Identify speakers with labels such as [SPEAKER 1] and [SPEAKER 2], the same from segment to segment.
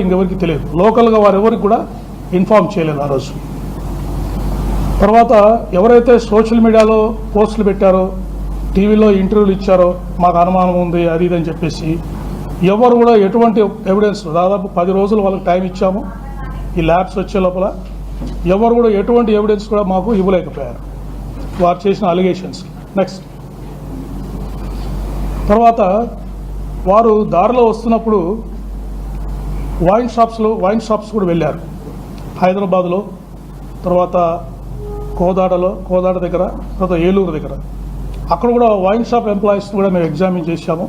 [SPEAKER 1] ఇంకెవరికి తెలియదు. లోకల్గా వారెవరికి కూడా ఇన్ఫార్మ్ చేయలేదు ఆ రోజు. తర్వాత ఎవరైతే సోషల్ మీడియాలో పోస్టులు పెట్టారో, టీవీలో ఇంటర్వ్యూలు ఇచ్చారో, మాకు అనుమానం ఉంది అది ఇది అని చెప్పేసి ఎవరు కూడా ఎటువంటి ఎవిడెన్స్, దాదాపు 10 రోజులు వాళ్ళకి టైం ఇచ్చాము ఈ ల్యాబ్స్ వచ్చే లోపల, ఎవరు కూడా ఎటువంటి ఎవిడెన్స్ కూడా మాకు ఇవ్వలేకపోయారు వారు చేసిన అలిగేషన్స్కి. నెక్స్ట్ తర్వాత వారు దారిలో వస్తున్నప్పుడు వైన్ షాప్స్ కూడా వెళ్ళారు. హైదరాబాద్లో, తర్వాత కోదాడ దగ్గర, తర్వాత ఏలూరు దగ్గర. అక్కడ కూడా వైన్ షాప్ ఎంప్లాయీస్ కూడా మేము ఎగ్జామిన్ చేశాము.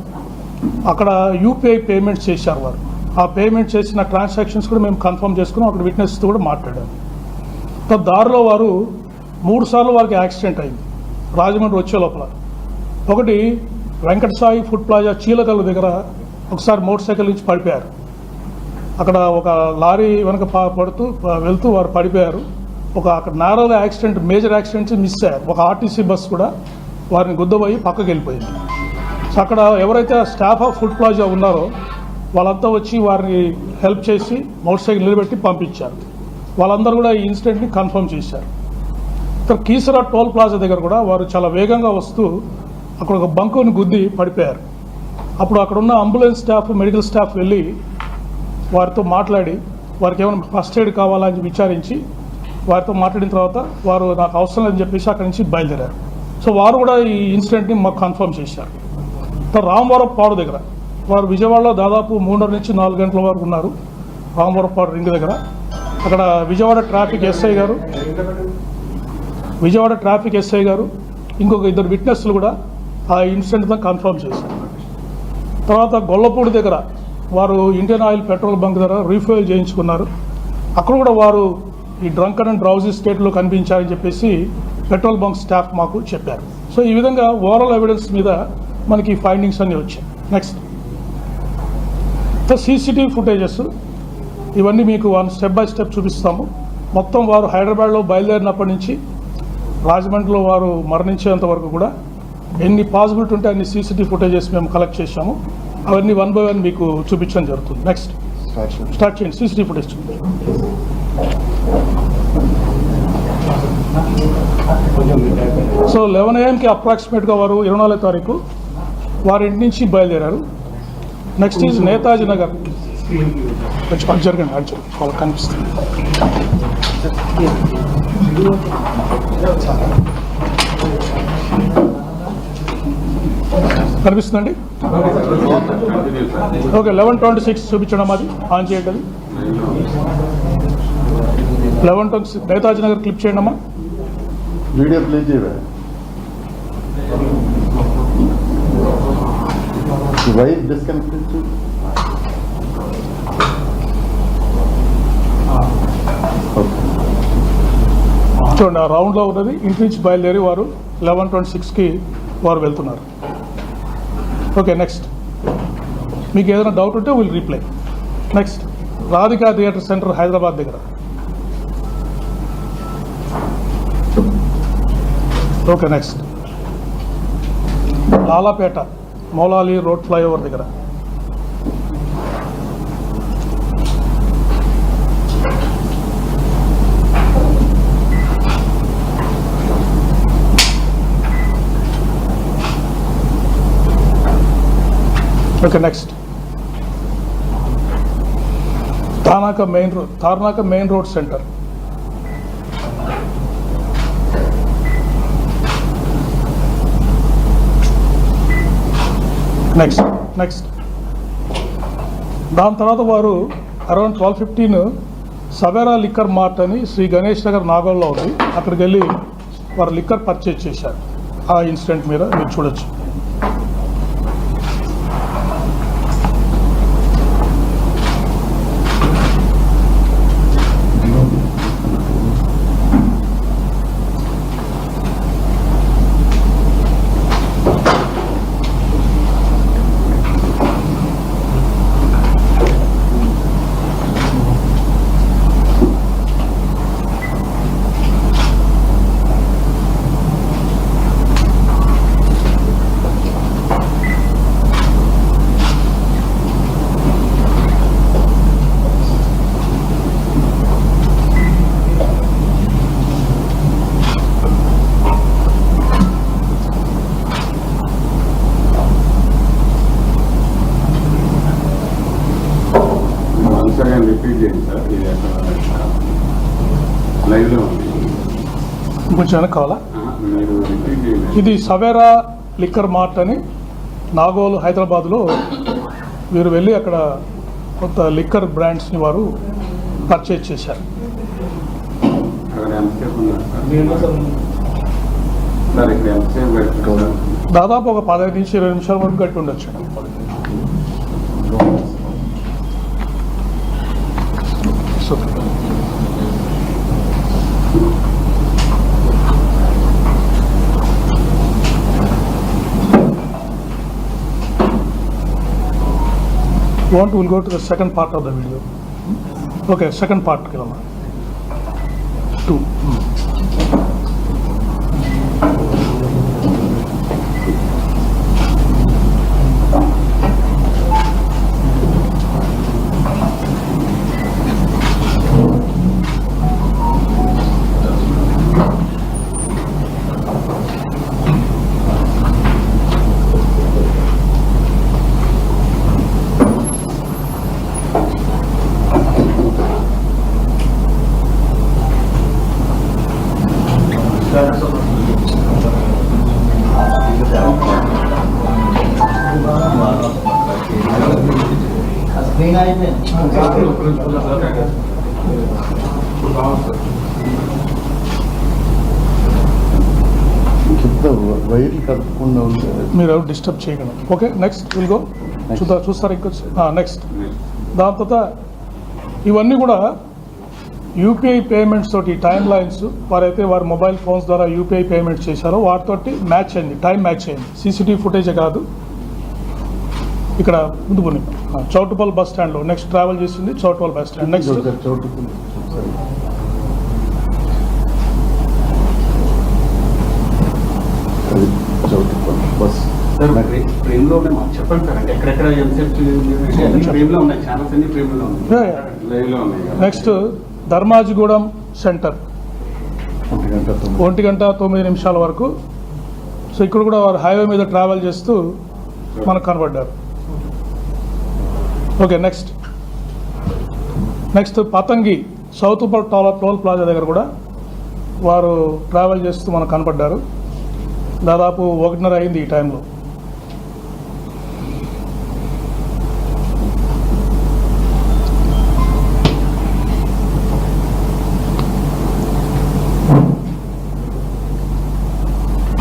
[SPEAKER 1] అక్కడ యూపీఐ పేమెంట్స్ చేశారు వారు. ఆ పేమెంట్ చేసిన ట్రాన్సాక్షన్స్ కూడా మేము కన్ఫర్మ్ చేసుకున్నాం. అక్కడ విట్నెస్తో కూడా మాట్లాడాము. దారిలో వారు 3 సార్లు వారికి యాక్సిడెంట్ అయింది రాజమండ్రి వచ్చే లోపల. ఒకటి వెంకటసాయి ఫుడ్ ప్లాజా చీలకల్లు దగ్గర ఒకసారి మోటార్ సైకిల్ నుంచి పడిపోయారు. అక్కడ ఒక లారీ వెనక వెళ్తూ వారు పడిపోయారు. అక్కడ నారోగా యాక్సిడెంట్, మేజర్ యాక్సిడెంట్స్ మిస్ అయ్యారు. ఒక ఆర్టీసీ బస్ కూడా వారిని గుద్దబోయి పక్కకి వెళ్ళిపోయింది. సో అక్కడ ఎవరైతే స్టాఫ్ ఆఫ్ ఫుడ్ ప్లాజా ఉన్నారో వాళ్ళంతా వచ్చి వారిని హెల్ప్ చేసి మోటార్ సైకిల్ నిలబెట్టి పంపించారు. వాళ్ళందరూ కూడా ఈ ఇన్సిడెంట్ని కన్ఫర్మ్ చేశారు. ఇక్కడ కీసరా టోల్ ప్లాజా దగ్గర కూడా వారు చాలా వేగంగా వస్తూ అక్కడ ఒక బంకుని గుద్ది పడిపోయారు. అప్పుడు అక్కడ ఉన్న అంబులెన్స్ స్టాఫ్, మెడికల్ స్టాఫ్ వెళ్ళి వారితో మాట్లాడి వారికి ఏమైనా ఫస్ట్ ఎయిడ్ కావాలని విచారించి వారితో మాట్లాడిన తర్వాత వారు నాకు అవసరం లేదని చెప్పేసి అక్కడి నుంచి బయలుదేరారు. సో వారు కూడా ఈ ఇన్సిడెంట్ని మాకు కన్ఫర్మ్ చేశారు. రామవరపాడు దగ్గర వారు విజయవాడలో దాదాపు 3:30 నుంచి 4 గంటల వరకు ఉన్నారు. రామవరపాడు రింగ్ దగ్గర అక్కడ విజయవాడ ట్రాఫిక్ ఎస్ఐ గారు ఇంకొక 2 విట్నెస్లు కూడా ఆ ఇన్సిడెంట్తో కన్ఫర్మ్ చేశారు. తర్వాత గొల్లపూడి దగ్గర వారు ఇండియన్ ఆయిల్ పెట్రోల్ బంక్ దగ్గర రీఫ్యూయల్ చేయించుకున్నారు. అక్కడ కూడా వారు ఈ డ్రంకన్ అండ్ డ్రౌజీ స్టేట్లో కనిపించారని చెప్పేసి పెట్రోల్ బంక్ స్టాఫ్ మాకు చెప్పారు. సో ఈ విధంగా ఓవరాల్ ఎవిడెన్స్ మీద మనకి ఫైండింగ్స్ అన్నీ వచ్చాయి. నెక్స్ట్ సీసీటీవీ ఫుటేజెస్ ఇవన్నీ మీకు స్టెప్ బై స్టెప్ చూపిస్తాము. మొత్తం వారు హైదరాబాద్లో బయలుదేరినప్పటి నుంచి రాజమండ్రిలో వారు మరణించేంత వరకు కూడా ఎన్ని పాసిబిలిటీ ఉంటే అన్ని సీసీటీవీ ఫుటేజెస్ మేము కలెక్ట్ చేశాము. అవన్నీ 1 by 1 మీకు చూపించడం జరుగుతుంది. నెక్స్ట్ స్టార్ట్ చేయండి. సీసీటీవీ ఫుటేజ్ సో 11 AM అప్రాక్సిమేట్గా వారు 24వ తారీఖు వారి ఇంటి నుంచి బయలుదేరారు. Next is Netaji Nagar. జరగండి, వాళ్ళకి కనిపిస్తుంది. కనిపిస్తుందండి. ఓకే, 11:26 చూపించడం అది ఆన్ చేయండి. అది 11:26 నేతాజీ నగర్ క్లిప్ చేయండి అమ్మా.
[SPEAKER 2] వీడియో ప్లే చేయవా? Wire disconnect.
[SPEAKER 1] చూడండి, ఆ రౌండ్లో ఉన్నది ఇంటి నుంచి బయలుదేరి వారు 11:26కి వారు వెళ్తున్నారు. ఓకే, నెక్స్ట్ మీకు ఏదైనా డౌట్ ఉంటే will reply. Next Radhika theatre centre Hyderabad దగ్గర. Okay, next Lalapet Moulali road flyover దగ్గర. Okay, next Tarnaka main road centre. Next దాని తర్వాత వారు అరౌండ్ 12:15 సవేరా లిక్కర్ మార్ట్ అని శ్రీ గణేష్ నగర్ నాగోల్లో ఉంది. అక్కడికి వెళ్ళి వారు లిక్కర్ పర్చేజ్ చేశారు. ఆ ఇన్సిడెంట్ మీద మీరు చూడొచ్చు.
[SPEAKER 3] ఒకసారి రిపీట్ చేయండి సార్. ఇది లైవ్లో ఉంది.
[SPEAKER 1] కొంచెం వెనక్కి కావాలా?
[SPEAKER 3] మీరు రిపీట్ చేయండి.
[SPEAKER 1] ఇది సవేరా లిక్కర్ మార్ట్ అని నాగోల్ హైదరాబాద్లో వీరు వెళ్ళి అక్కడ కొంత లిక్కర్ బ్రాండ్స్ని వారు పర్చేజ్ చేశారు.
[SPEAKER 3] అక్కడ ఎంతసేపు ఉన్నారు సార్? ఇక్కడ ఎంతసేపు పెట్టుకోవాలి?
[SPEAKER 1] దాదాపు ఒక 15 నుంచి 20 నిమిషాల వరకు గట్టి ఉండొచ్చు. We'll go to the second part of the video. Okay, second part. 2.
[SPEAKER 2] కింద వైర్లు కదపకుండా ఉంటే
[SPEAKER 1] మీరు ఎవరు డిస్టర్బ్ చేయగలరు. Okay, next will go. చూస్తారు ఇంకొచ్చి నెక్స్ట్. దాని తర్వాత ఇవన్నీ కూడా యూపీఐ పేమెంట్స్ తోటి టైం లైన్స్ వారైతే వారి మొబైల్ ఫోన్స్ ద్వారా యూపీఐ పేమెంట్ చేశారో వాటితోటి మ్యాచ్ అయింది, టైం మ్యాచ్ అయింది. సీసీటీవీ ఫుటేజే కాదు. ఇక్కడ ముందు కొన్ని చౌటుపల్ బస్ స్టాండ్లో నెక్స్ట్ ట్రావెల్ చేసింది Choutuppal bus stand. Next
[SPEAKER 2] bus
[SPEAKER 3] frame లో చెప్పండి సార్. అంటే ఎక్కడెక్కడ ఫ్రేమ్ లో ఉన్నాయి, ఛానల్స్ అన్ని ఫ్రేమ్ లో ఉన్నాయి, లైవ్ లో ఉన్నాయి.
[SPEAKER 1] నెక్స్ట్ ధర్మాజిగూడెం సెంటర్ 1:09 వరకు. సో ఇక్కడ కూడా వారు హైవే మీద ట్రావెల్ చేస్తూ మనకు కనబడ్డారు. ఓకే, నెక్స్ట్ పతంగి సౌతుపల్ టోల్ ప్లాజా దగ్గర కూడా వారు ట్రావెల్ చేస్తూ మనకు కనపడ్డారు. దాదాపు 1:30 అయింది ఈ టైంలో.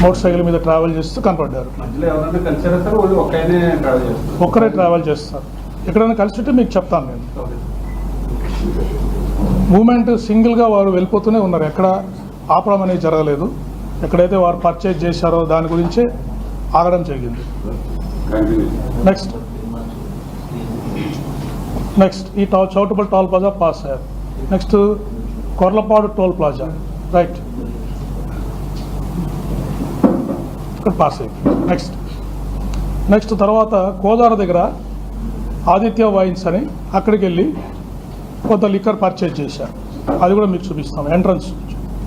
[SPEAKER 1] మోటార్ సైకిల్ మీద ట్రావెల్ చేస్తూ కనపడ్డారు.
[SPEAKER 3] మధ్యలో ఎవరైనా కలిసారా సార్? వాళ్ళు ఒక్కనే ట్రావెల్ చేస్తారు?
[SPEAKER 1] ఒక్కరే ట్రావెల్ చేస్తారు. ఎక్కడైనా కలిసి మీకు చెప్తాను నేను. మూమెంట్ సింగిల్గా వారు వెళ్ళిపోతూనే ఉన్నారు. ఎక్కడ ఆపడం అనేది జరగలేదు. ఎక్కడైతే వారు పర్చేజ్ చేశారో దాని గురించే ఆగడం జరిగింది. నెక్స్ట్ ఈ చౌటుపల్ టోల్ ప్లాజా పాస్ అయ్యారు. Next Korlapadu toll plaza right ఇక్కడ పాస్ అయ్యింది. నెక్స్ట్ తర్వాత కోదాడ దగ్గర ఆదిత్య వైన్స్ అని అక్కడికి వెళ్ళి కొంత లిక్కర్ పర్చేజ్ చేశారు. అది కూడా మీకు చూపిస్తాం.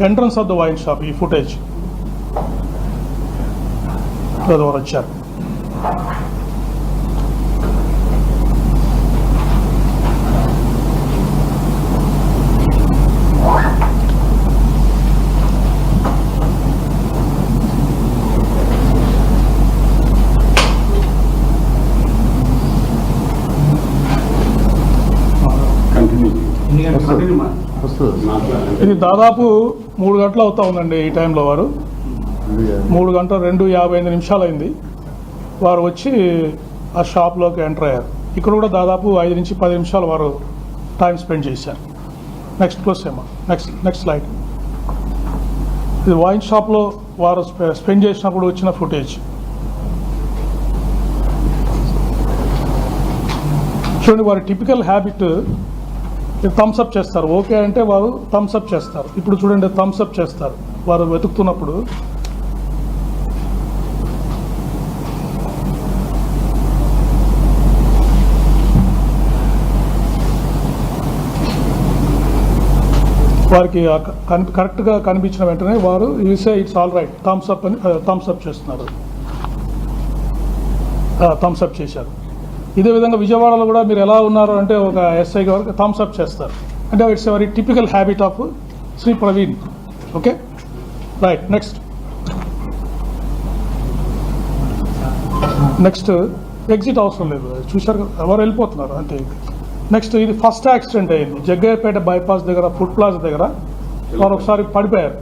[SPEAKER 1] Entrance of the wine shop ఈ ఫుటేజ్ వారు వచ్చారు. ఇది దాదాపు 3 గంటలు అవుతా ఉందండి. ఈ టైంలో వారు 3 గంటల 2:55 అయింది. వారు వచ్చి ఆ షాప్లోకి ఎంటర్ అయ్యారు. ఇక్కడ కూడా దాదాపు 5 నుంచి 10 నిమిషాలు వారు టైం స్పెండ్ చేశారు. నెక్స్ట్ క్లోజ్ ఏమో నెక్స్ట్ స్లైడ్. ఇది వైన్ షాప్లో వారు స్పెండ్ చేసినప్పుడు వచ్చిన ఫుటేజ్ చూడండి. వారి టిపికల్ హ్యాబిట్ థమ్స్ అప్ చేస్తారు. ఓకే అంటే వారు థమ్స్ అప్ చేస్తారు. ఇప్పుడు చూడండి థమ్స్ అప్ చేస్తారు వారు వెతుకుతున్నప్పుడు. వారికి కరెక్ట్గా కనిపించిన వెంటనే వారు say it's all right thumbs up అని థమ్స్ అప్ చేస్తున్నారు. థమ్స్ అప్ చేశారు. ఇదే విధంగా విజయవాడలో కూడా మీరు ఎలా ఉన్నారు అంటే ఒక ఎస్ఐ వరకు థమ్స్ అప్ చేస్తారు. అంటే it's a very typical habit of Shri Praveen. Okay, right. Next exit అవసరం లేదు, చూశారు కదా, ఎవరు వెళ్ళిపోతున్నారు అంతే. నెక్స్ట్ ఇది ఫస్ట్ యాక్సిడెంట్ అయింది జగ్గయ్యపేట బైపాస్ దగ్గర, ఫుడ్ ప్లాజా దగ్గర. వారు ఒకసారి పడిపోయారు,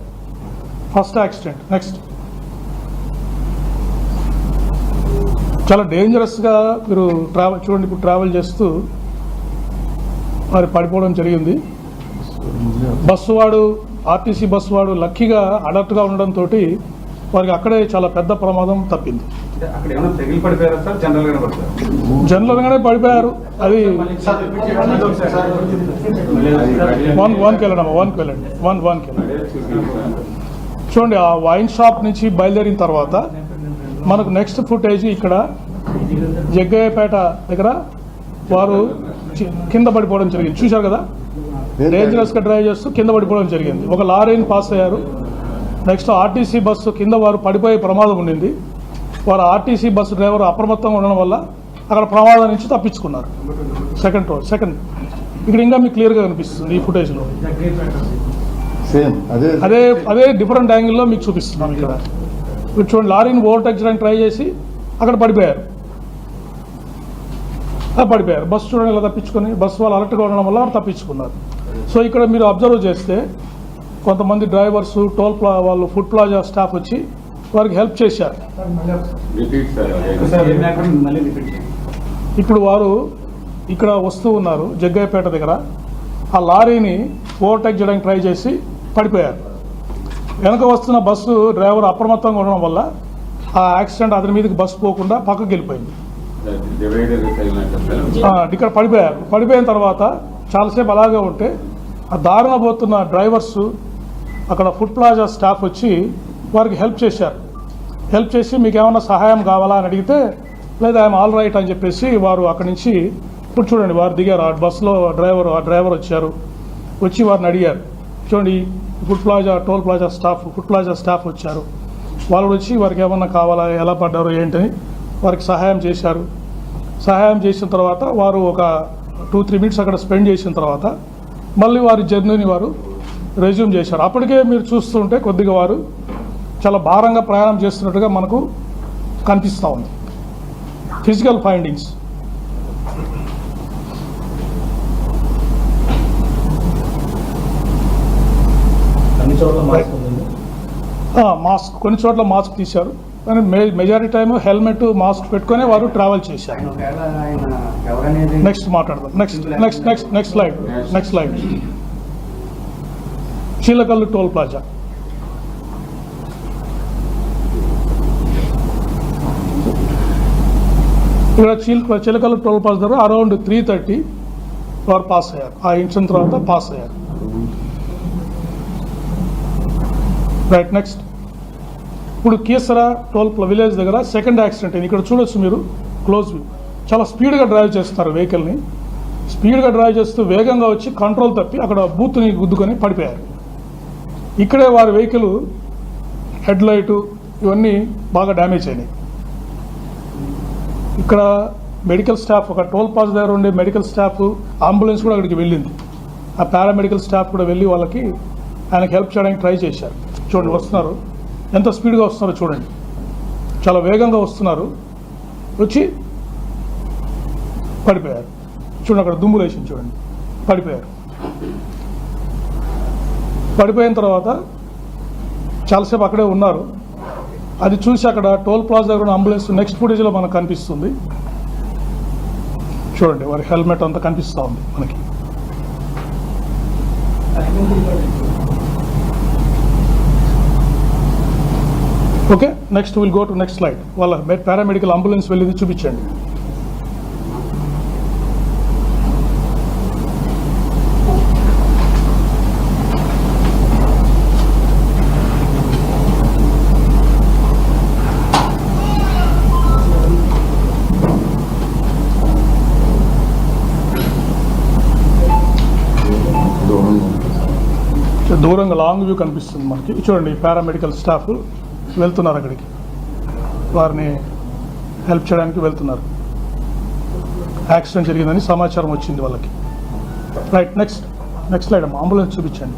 [SPEAKER 1] ఫస్ట్ యాక్సిడెంట్. నెక్స్ట్ చాలా డేంజరస్గా మీరు చూడండి, ఇప్పుడు ట్రావెల్ చేస్తూ మరి పడిపోవడం జరిగింది. బస్సు వాడు, ఆర్టీసీ బస్సు వాడు లక్కీగా అలర్ట్గా ఉండడంతో వారికి అక్కడే చాలా పెద్ద ప్రమాదం తప్పింది.
[SPEAKER 3] అక్కడ ఏమైనా తెగిలి పడిపోయారా సార్?
[SPEAKER 1] జనరల్గానే పడిపోయారు. అది వన్కి వెళ్ళండి. చూడండి, ఆ వైన్ షాప్ నుంచి బయలుదేరిన తర్వాత మనకు నెక్స్ట్ ఫుటేజ్ ఇక్కడ జగ్గయ్యపేట దగ్గర వారు కింద పడిపోవడం జరిగింది. చూశారు కదా, డేంజరస్గా డ్రైవ్ చేస్తూ కింద పడిపోవడం జరిగింది. ఒక లారీని పాస్ అయ్యారు. నెక్స్ట్ ఆర్టీసీ బస్సు కింద వారు పడిపోయే ప్రమాదం ఉండింది. వారు ఆర్టీసీ బస్సు డ్రైవర్ అప్రమత్తంగా ఉండడం వల్ల అక్కడ ప్రమాదం నుంచి తప్పించుకున్నారు. సెకండ్ ఇక్కడ ఇంకా మీకు క్లియర్గా కనిపిస్తుంది ఈ ఫుటేజ్లో. అదే డిఫరెంట్ యాంగిల్లో మీకు చూపిస్తున్నాం. ఇక్కడ చూడండి, లారీని ఓవర్టేక్ చేయడానికి ట్రై చేసి అక్కడ పడిపోయారు. బస్సు చూడండి ఇలా తప్పించుకొని, బస్సు వాళ్ళు అలర్ట్గా ఉండడం వల్ల వారు తప్పించుకున్నారు. సో ఇక్కడ మీరు అబ్జర్వ్ చేస్తే కొంతమంది డ్రైవర్స్, వాళ్ళు ఫుడ్ ప్లాజా స్టాఫ్ వచ్చి వారికి హెల్ప్ చేశారు. ఇప్పుడు వారు ఇక్కడ వస్తూ ఉన్నారు జగ్గయ్యపేట దగ్గర. ఆ లారీని ఓవర్టేక్ చేయడానికి ట్రై చేసి పడిపోయారు. వెనక వస్తున్న బస్సు డ్రైవర్ అప్రమత్తంగా ఉండడం వల్ల ఆ యాక్సిడెంట్ అతని మీదకి బస్సు పోకుండా పక్కకి వెళ్ళిపోయింది. ఇక్కడ పడిపోయిన తర్వాత చాలాసేపు అలాగే ఉంటే ఆ దారిన పోతున్న డ్రైవర్స్, అక్కడ ఫుడ్ ప్లాజా స్టాఫ్ వచ్చి వారికి హెల్ప్ చేశారు. హెల్ప్ చేసి మీకు ఏమైనా సహాయం కావాలా అని అడిగితే, లేదా ఐఎమ్ ఆల్ రైట్ అని చెప్పేసి వారు అక్కడి నుంచి ఇప్పుడు చూడండి వారు దిగారు. ఆ బస్సులో డ్రైవర్ వచ్చారు, వచ్చి వారిని అడిగారు. చూడండి, ఫుడ్ ప్లాజా స్టాఫ్ వచ్చారు. వాళ్ళు వచ్చి వారికి ఏమన్నా కావాలా, ఎలా పడ్డారు ఏంటని వారికి సహాయం చేశారు. సహాయం చేసిన తర్వాత వారు ఒక 2-3 minutes అక్కడ స్పెండ్ చేసిన తర్వాత మళ్ళీ వారి జర్నీని వారు రెజ్యూమ్ చేశారు. అప్పటికే మీరు చూస్తుంటే కొద్దిగా వారు చాలా భారంగా ప్రయాణం చేస్తున్నట్టుగా మనకు కనిపిస్తూ ఉంది. ఫిజికల్ ఫైండింగ్స్ మాస్క్, కొన్ని చోట్ల మాస్క్ తీశారు, కానీ మెజారిటీ టైం హెల్మెట్, మాస్క్ పెట్టుకునే వారు ట్రావెల్ చేశారు. నెక్స్ట్ మాట్లాడదాం. Next slide. Chilakallu toll plaza. ఇక్కడ చిలకల్లు టోల్ ప్లాజా దగ్గర అరౌండ్ 3:30 వారు పాస్ అయ్యారు. ఆ ఇన్సిడెంట్ తర్వాత పాస్ అయ్యారు. రైట్. నెక్స్ట్ ఇప్పుడు కీసరా టోల్ విలేజ్ దగ్గర సెకండ్ యాక్సిడెంట్ అయింది. ఇక్కడ చూడొచ్చు మీరు క్లోజ్ వ్యూ. చాలా స్పీడ్గా డ్రైవ్ చేస్తున్నారు వెహికల్ని. స్పీడ్గా డ్రైవ్ చేస్తూ వేగంగా వచ్చి కంట్రోల్ తప్పి అక్కడ బూత్ని గుద్దుకొని పడిపోయారు. ఇక్కడే వారి వెహికల్ హెడ్ లైటు ఇవన్నీ బాగా డ్యామేజ్ అయినాయి. ఇక్కడ మెడికల్ స్టాఫ్, ఒక టోల్ పాస్ దగ్గర ఉండే మెడికల్ స్టాఫ్, అంబులెన్స్ కూడా అక్కడికి వెళ్ళింది. ఆ పారామెడికల్ స్టాఫ్ కూడా వెళ్ళి వాళ్ళకి ఆయనకి హెల్ప్ చేయడానికి ట్రై చేశారు. చూడండి వస్తున్నారు, ఎంత స్పీడ్గా వస్తున్నారో చూడండి, చాలా వేగంగా వస్తున్నారు. వచ్చి పడిపోయారు. చూడండి అక్కడ దుమ్ము లేచింది, చూడండి పడిపోయారు. పడిపోయిన తర్వాత చాలాసేపు అక్కడే ఉన్నారు. అది చూసి అక్కడ టోల్ ప్లాజా దగ్గర అంబులెన్స్ నెక్స్ట్ ఫుటేజ్లో మనకు కనిపిస్తుంది. చూడండి వారి హెల్మెట్ అంతా కనిపిస్తూ ఉంది మనకి. Okay, next will go to next slide. వాళ్ళ పారామెడికల్ అంబులెన్స్ వెళ్ళింది చూపించండి. దూరంగా లాంగ్ వ్యూ కనిపిస్తుంది మనకి. చూడండి పారామెడికల్ స్టాఫ్ వెళ్తున్నారు అక్కడికి, వారిని హెల్ప్ చేయడానికి వెళ్తున్నారు. యాక్సిడెంట్ జరిగిందని సమాచారం వచ్చింది వాళ్ళకి. రైట్, నెక్స్ట్ స్లైడ్ అమ్మా, అంబులెన్స్ చూపించండి.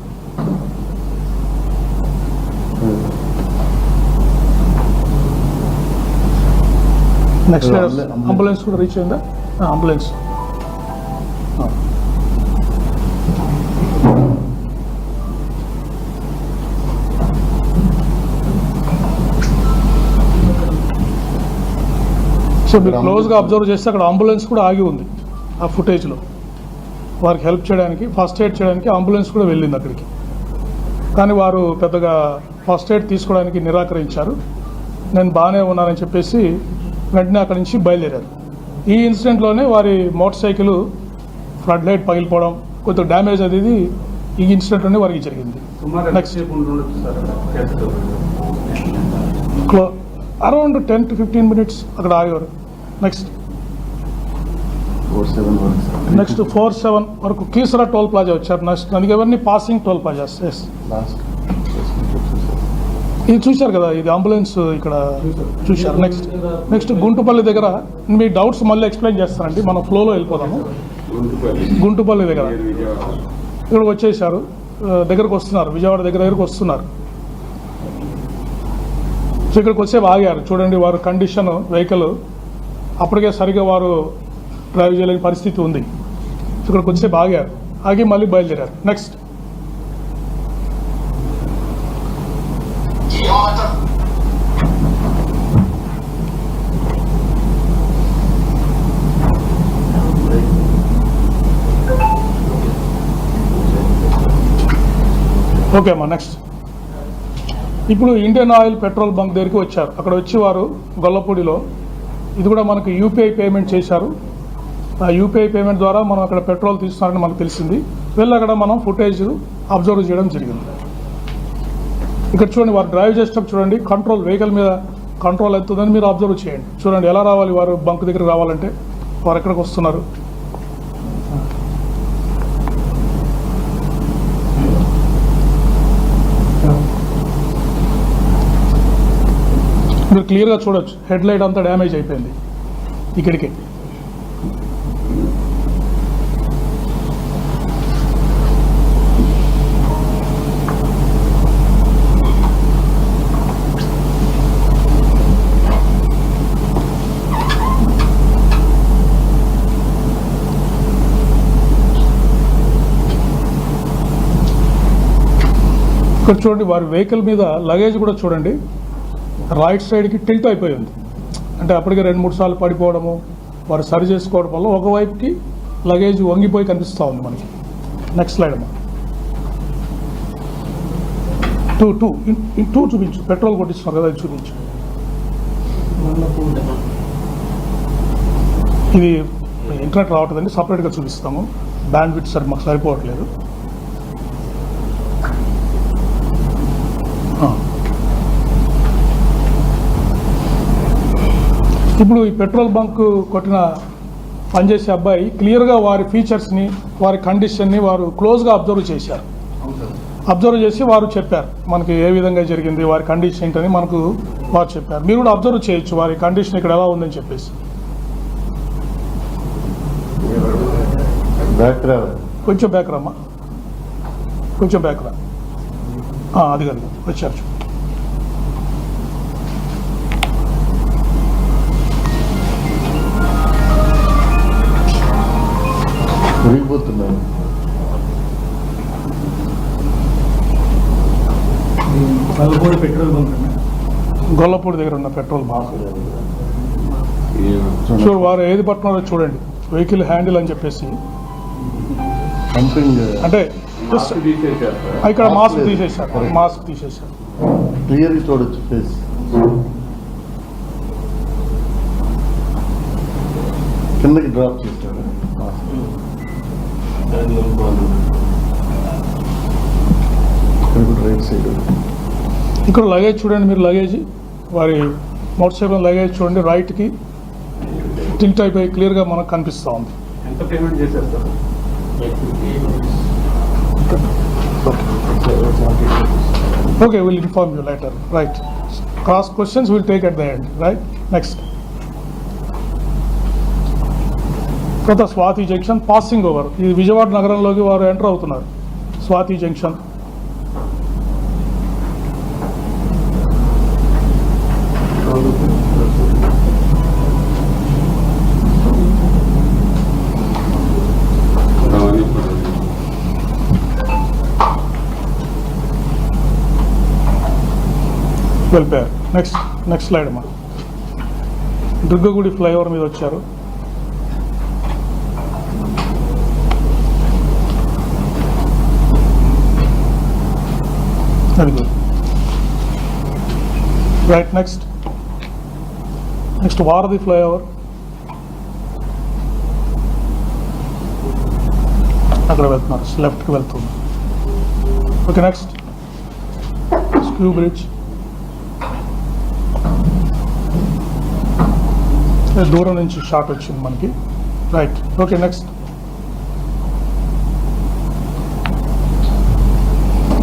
[SPEAKER 1] నెక్స్ట్ అంబులెన్స్ కూడా రీచ్ అయిందా? అంబులెన్స్ సో మీరు క్లోజ్గా అబ్జర్వ్ చేస్తే అక్కడ అంబులెన్స్ కూడా ఆగి ఉంది ఆ ఫుటేజ్లో. వారికి హెల్ప్ చేయడానికి, ఫస్ట్ ఎయిడ్ చేయడానికి అంబులెన్స్ కూడా వెళ్ళింది అక్కడికి. కానీ వారు పెద్దగా ఫస్ట్ ఎయిడ్ తీసుకోవడానికి నిరాకరించారు. నేను బాగానే ఉన్నానని చెప్పేసి వెంటనే అక్కడి నుంచి బయలుదేరారు. ఈ ఇన్సిడెంట్లోనే వారి మోటార్ సైకిల్ ఫ్లడ్ లైట్ పగిలిపోవడం, కొంత డ్యామేజ్ అనేది ఈ ఇన్సిడెంట్లోనే వారికి జరిగింది. నెక్స్ట్ అరౌండ్ 10 to 15 minutes అక్కడ ఆగేవారు. నెక్స్ట్ 4-7 వరకు కీసరా టోల్ ప్లాజా వచ్చారు. నెక్స్ట్ అందుకే ఎవరిని పాసింగ్ టోల్ ప్లాజాస్. ఎస్, ఇది చూశారు కదా, ఇది అంబులెన్స్ ఇక్కడ చూశారు. నెక్స్ట్ గుంటుపల్లి దగ్గర మీ డౌట్స్ మళ్ళీ ఎక్స్ప్లెయిన్ చేస్తానండి, మనం ఫ్లోలో వెళ్ళిపోదాము. గుంటుపల్లి దగ్గర ఇక్కడ వచ్చేసారు, దగ్గరకు వస్తున్నారు, విజయవాడ దగ్గరకు వస్తున్నారు. సో ఇక్కడికి వచ్చే ఆగారు. చూడండి వారు కండిషన్, వెహికల్ అప్పటికే సరిగా వారు డ్రైవ్ చేయలేని పరిస్థితి ఉంది. ఇక్కడికి వచ్చే ఆగారు, ఆగి మళ్ళీ బయలుదేరారు. నెక్స్ట్ ఓకే అమ్మా. నెక్స్ట్ ఇప్పుడు ఇండియన్ ఆయిల్ పెట్రోల్ బంక్ దగ్గరికి వచ్చారు. అక్కడ వచ్చి వారు గొల్లపూడిలో, ఇది కూడా మనకు యూపీఐ పేమెంట్ చేశారు. ఆ యూపీఐ పేమెంట్ ద్వారా మనం అక్కడ పెట్రోల్ తీస్తున్నారని మనకు తెలిసింది. వెళ్ళి అక్కడ మనం ఫుటేజ్ అబ్జర్వ్ చేయడం జరిగింది. ఇక్కడ చూడండి, వారు డ్రైవ్ చేసేటప్పుడు చూడండి, కంట్రోల్, వెహికల్ మీద కంట్రోల్ అవుతుందని మీరు అబ్జర్వ్ చేయండి. చూడండి ఎలా రావాలి వారు బంక్ దగ్గరికి రావాలంటే, వారు ఎక్కడికి వస్తున్నారు. మీరు క్లియర్గా చూడొచ్చు, హెడ్ లైట్ అంతా డ్యామేజ్ అయిపోయింది ఇక్కడికి. ఇక్కడ చూడండి, వారి వెహికల్ మీద లగేజ్ కూడా చూడండి రైట్ సైడ్కి టిల్ట్ అయిపోయింది. అంటే అప్పటికే 2-3 సార్లు పడిపోవడము, వారు సరి చేసుకోవడం వల్ల ఒకవైపుకి లగేజ్ వంగిపోయి కనిపిస్తూ ఉంది మనకి. నెక్స్ట్ స్లైడ్ అమ్మా. 2 చూపించు, పెట్రోల్ కొట్టిస్తున్నారు కదా, ఇది చూపించు. ఇది ఇంటర్నెట్ రావట్లేదండి, సపరేట్గా చూపిస్తాము. బ్యాండ్ విడ్త్ సరి మాకు సరిపోవట్లేదు. ఇప్పుడు ఈ పెట్రోల్ బంక్ కొట్టిన పనిచేసే అబ్బాయి క్లియర్గా వారి ఫీచర్స్ని, వారి కండిషన్ని వారు క్లోజ్గా అబ్జర్వ్ చేశారు. అబ్జర్వ్ చేసి వారు చెప్పారు మనకి ఏ విధంగా జరిగింది, వారి కండిషన్ ఏంటని మనకు వారు చెప్పారు. మీరు కూడా అబ్జర్వ్ చేయొచ్చు వారి కండిషన్ ఇక్కడ ఎలా ఉందని చెప్పేసి. కొంచెం బ్యాక్ రమ్మా, కొంచెం బ్యాక్ రా. అది కాదు, వచ్చారు.
[SPEAKER 2] మురిగిపోతున్నాను.
[SPEAKER 1] పెట్రోల్ బంక్, గొల్లపూడి దగ్గర ఉన్న పెట్రోల్ బంక్. చూడు వారు ఏది పట్టున్నారో చూడండి, వెహికల్ హ్యాండిల్ అని చెప్పేసి. అంటే ఇక్కడ మాస్క్ తీసేశారు.
[SPEAKER 2] క్లియర్గా చూడొచ్చు ఫేస్. కిందకి డ్రాప్ చేస్తాడు. రైట్ సైడ్
[SPEAKER 1] ఇక్కడ లగేజ్ చూడండి, మీరు లగేజ్, వారి మోటార్ సైకిల్ లగేజ్ చూడండి, రైట్కి టిల్ట్ అయిపోయి క్లియర్గా మనకు కనిపిస్తూ ఉంది.
[SPEAKER 3] ఎంత పేమెంట్ చేశారు sir?
[SPEAKER 1] Okay, we'll inform you later. Right. Cross questions we'll take at the end. Right. Next. తర్వాత స్వాతి జంక్షన్ పాసింగ్ ఓవర్, ఇది విజయవాడ నగరంలోకి వారు ఎంటర్ అవుతున్నారు. స్వాతి జంక్షన్, వెళ్ళిపోయారు. నెక్స్ట్ స్లైడ్ అమ్మా. దుర్గగుడి ఫ్లైఓవర్ మీద వచ్చారు. Very good. రైట్, నెక్స్ట్ వారధి ఫ్లైఓవర్, అక్కడ వెళ్తున్నారు, లెఫ్ట్కి వెళ్తున్నారు. ఓకే, నెక్స్ట్ స్క్యూ బ్రిడ్జ్, దూరం నుంచి షాట్ వచ్చింది మనకి. Right, okay, next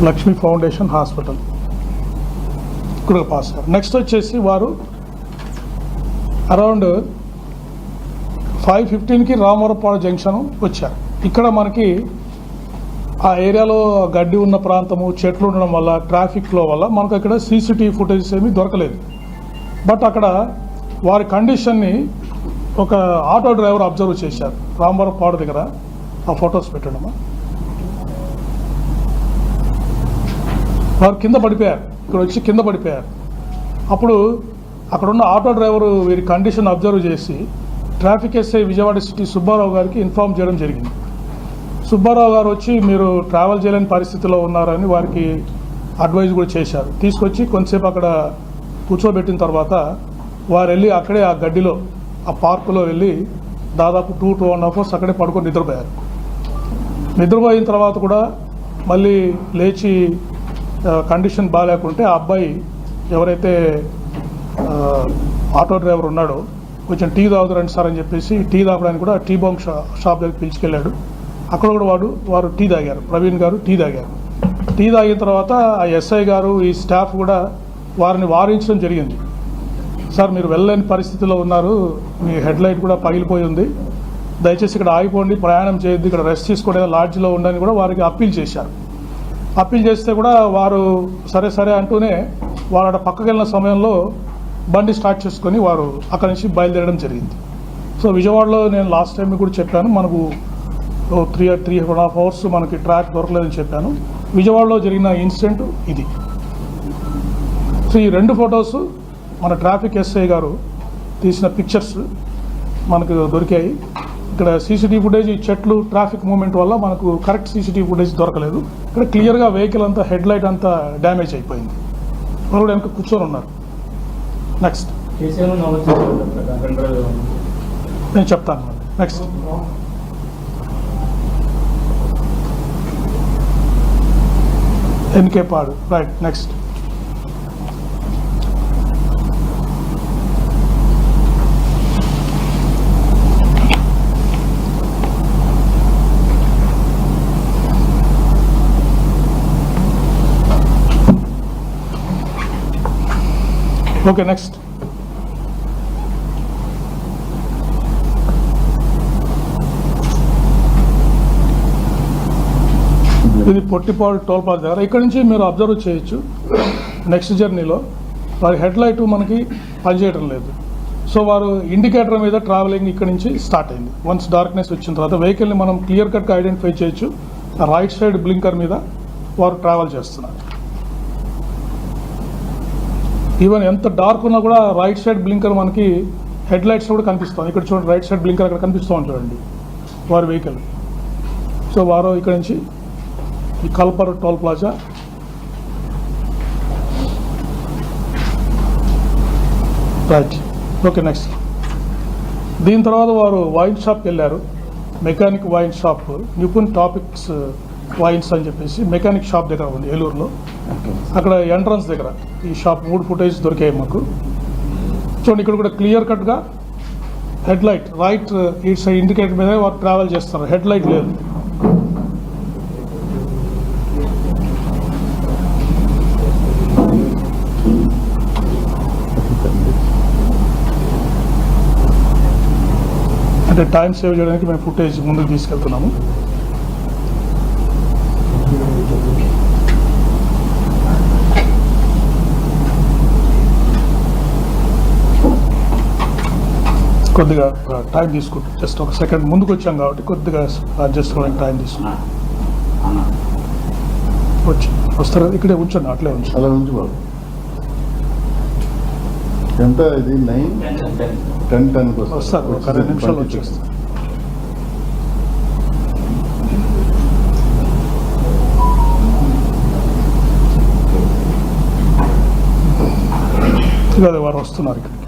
[SPEAKER 1] Lakshmi foundation hospital, ఇక్కడ పాస్ అయ్యారు. నెక్స్ట్ వచ్చేసి వారు అరౌండ్ 5:15కి రామవరపాడు జంక్షన్ వచ్చారు. ఇక్కడ మనకి ఆ ఏరియాలో గడ్డి ఉన్న ప్రాంతము, చెట్లు ఉండడం వల్ల, ట్రాఫిక్ ఫ్లో వల్ల మనకు అక్కడ సీసీటీవీ ఫుటేజెస్ ఏమీ దొరకలేదు. బట్ అక్కడ వారి కండిషన్ని ఒక ఆటో డ్రైవర్ అబ్జర్వ్ చేశారు. రామవరపాడు దగ్గర ఆ ఫొటోస్ పెట్టడమా, వారు కింద పడిపోయారు, ఇక్కడ వచ్చి కింద పడిపోయారు. అప్పుడు అక్కడున్న ఆటో డ్రైవరు వీరి కండిషన్ అబ్జర్వ్ చేసి traffic SI Vijayawada city Subbarao గారికి ఇన్ఫార్మ్ చేయడం జరిగింది. సుబ్బారావు గారు వచ్చి మీరు ట్రావెల్ చేయలేని పరిస్థితిలో ఉన్నారని వారికి అడ్వైజ్ కూడా చేశారు. తీసుకొచ్చి కొంతసేపు అక్కడ కూర్చోబెట్టిన తర్వాత వారు వెళ్ళి అక్కడే ఆ గడ్డిలో, ఆ పార్కులో వెళ్ళి దాదాపు 2.5 అవర్స్ అక్కడే పడుకొని నిద్రపోయారు. నిద్రపోయిన తర్వాత కూడా మళ్ళీ లేచి కండిషన్ బాగాలేకుంటే ఆ అబ్బాయి ఎవరైతే ఆటో డ్రైవర్ ఉన్నాడో కొంచెం టీ తాగుతారండి సార్ అని చెప్పేసి టీ తాగడానికి కూడా టీ బాంక్ షాప్ దగ్గర పిలుచుకెళ్ళాడు. అక్కడ కూడా వారు టీ తాగారు, ప్రవీణ్ గారు టీ తాగారు. టీ తాగిన తర్వాత ఆ ఎస్ఐ గారు, ఈ స్టాఫ్ కూడా వారిని వారించడం జరిగింది. సార్ మీరు వెళ్ళలేని పరిస్థితిలో ఉన్నారు, మీ హెడ్ లైట్ కూడా పగిలిపోయి ఉంది, దయచేసి ఇక్కడ ఆగిపోండి, ప్రయాణం చేయొద్దు, ఇక్కడ రెస్ట్ తీసుకోవడం లాడ్జ్లో ఉండని కూడా వారికి అప్పీల్ చేశారు. అప్పీల్ చేస్తే కూడా వారు సరే అంటూనే వారు పక్కకి వెళ్ళిన సమయంలో బండి స్టార్ట్ చేసుకొని వారు అక్కడి నుంచి బయలుదేరడం జరిగింది. సో విజయవాడలో నేను లాస్ట్ టైం కూడా చెప్పాను, మనకు 3.5 అవర్స్ మనకి ట్రాక్ దొరకలేదని చెప్పాను. విజయవాడలో జరిగిన ఇన్సిడెంట్ ఇది. సో ఈ 2 ఫొటోస్ మన ట్రాఫిక్ ఎస్ఐ గారు తీసిన పిక్చర్స్ మనకు దొరికాయి. ఇక్కడ సీసీటీవీ ఫుటేజ్, ఈ చెట్లు, ట్రాఫిక్ మూవ్మెంట్ వల్ల మనకు కరెక్ట్ సీసీటీవీ ఫుటేజ్ దొరకలేదు. ఇక్కడ క్లియర్గా వెహికల్ అంతా, హెడ్ లైట్ అంతా డ్యామేజ్ అయిపోయింది. వాళ్ళు కూడా వెనక కూర్చొని ఉన్నారు. నెక్స్ట్ నేను చెప్తాను. నెక్స్ట్ ఎన్కే పాడు. రైట్, నెక్స్ట్ ఓకే, నెక్స్ట్ ఇది పొట్టిపాడు టోల్ ప్లాజా దగ్గర. ఇక్కడ నుంచి మీరు అబ్జర్వ్ చేయొచ్చు నెక్స్ట్ జర్నీలో వారి హెడ్ లైట్ మనకి పనిచేయడం లేదు. సో వారు ఇండికేటర్ మీద ట్రావెలింగ్ ఇక్కడ నుంచి స్టార్ట్ అయింది. వన్స్ డార్క్నెస్ వచ్చిన తర్వాత వెహికల్ని మనం క్లియర్ కట్గా ఐడెంటిఫై చేయొచ్చు. రైట్ సైడ్ బ్లింకర్ మీద వారు ట్రావెల్ చేస్తున్నారు. ఈవెన్ ఎంత డార్క్ ఉన్నా కూడా రైట్ సైడ్ బ్లింకర్ మనకి హెడ్ లైట్స్ కూడా కనిపిస్తుంది. ఇక్కడ చూడండి, రైట్ సైడ్ బ్లింకర్ అక్కడ కనిపిస్తూ చూడండి వారి వెహికల్. సో వారు ఇక్కడ నుంచి ఈ కల్పర్ toll plaza, right. Okay, next దీని తర్వాత వారు వైన్ షాప్కి వెళ్ళారు. Mechanic wine shop, Nipun topics wines అని చెప్పేసి మెకానిక్ షాప్ దగ్గర ఉంది ఏలూరులో. అక్కడ ఎంట్రన్స్ దగ్గర ఈ షాప్ 3 ఫుటేజ్ దొరికాయి మాకు. చూడండి, ఇక్కడ కూడా క్లియర్ కట్గా హెడ్ లైట్ రైట్ ఇటు సైడ్ ఇండికేటర్ మీద వారు ట్రావెల్ చేస్తున్నారు. హెడ్ లైట్ లేదు. అంటే టైం సేవ్ చేయడానికి మేము ఫుటేజ్ ముందుకు తీసుకెళ్తున్నాము. కొద్దిగా టైం తీసుకుంటాం, జస్ట్ ఒక సెకండ్ ముందుకు వచ్చాం కాబట్టి కొద్దిగా అడ్జస్ట్ అవ్వడానికి టైం తీసుకుంటాం. వస్తారు ఇక్కడే ఉంచండి, అట్లే ఉంచండి.
[SPEAKER 2] అలా నుంచి బాబు ఎంత ఇది 9:10
[SPEAKER 1] వస్తారు, ఒక 2 నిమిషాలు వచ్చేస్తారు. అదే వారు వస్తున్నారు ఇక్కడికి.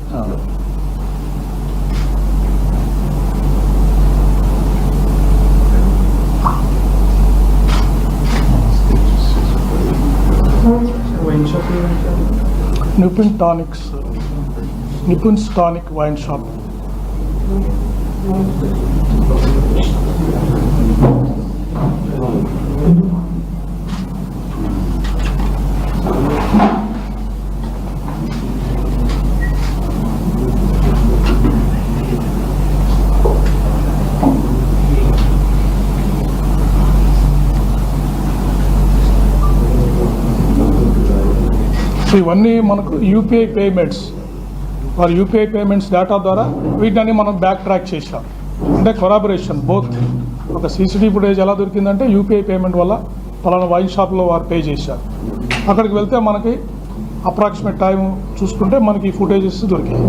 [SPEAKER 1] నిపున్స్ టానిక్ వైన్ షాప్. సో ఇవన్నీ మనకు యూపీఐ పేమెంట్స్, వారి యూపీఐ పేమెంట్స్ డేటా ద్వారా వీటిని మనం బ్యాక్ ట్రాక్ చేసాం. అంటే కొలాబరేషన్ బోత్. ఒక సీసీటీవీ ఫుటేజ్ ఎలా దొరికిందంటే యూపీఐ పేమెంట్ వల్ల పలానా వైన్ షాప్లో వారు పే చేశారు. అక్కడికి వెళ్తే మనకి అప్రాక్సిమేట్ టైం చూసుకుంటే మనకి ఫుటేజెస్ దొరికాయి.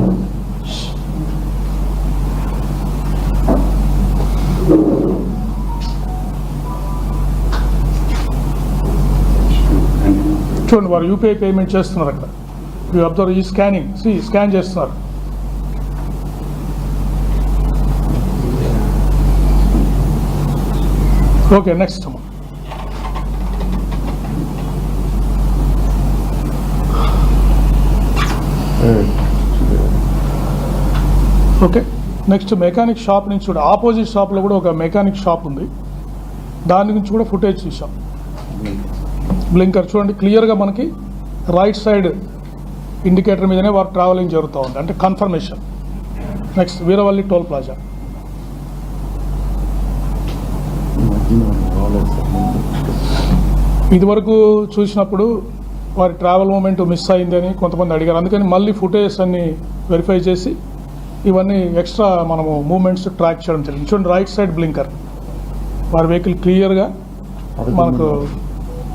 [SPEAKER 1] చూడండి వారు యూపీఐ పేమెంట్ చేస్తున్నారు. అక్కడ యూ అబ్జర్వ్ ఈ స్కానింగ్, స్కాన్ చేస్తున్నారు. Okay, next okay next mechanic shop నుంచి కూడా ఆపోజిట్ షాప్లో కూడా ఒక మెకానిక్ షాప్ ఉంది, దాని నుంచి కూడా ఫుటేజ్ చూసాం. బ్లింకర్ చూడండి క్లియర్గా మనకి రైట్ సైడ్ ఇండికేటర్ మీదనే వారు ట్రావెలింగ్ జరుగుతూ ఉంది, అంటే confirmation. Next Veeravalli toll plaza. ఇదివరకు చూసినప్పుడు వారి ట్రావెల్ మూమెంట్ మిస్ అయిందని కొంతమంది అడిగారు, అందుకని మళ్ళీ ఫుటేజ్ అన్ని వెరిఫై చేసి ఇవన్నీ ఎక్స్ట్రా మనము మూమెంట్స్ ట్రాక్ చేయడం జరిగింది. చూడండి రైట్ సైడ్ బ్లింకర్, వారి వెహికల్ క్లియర్గా మనకు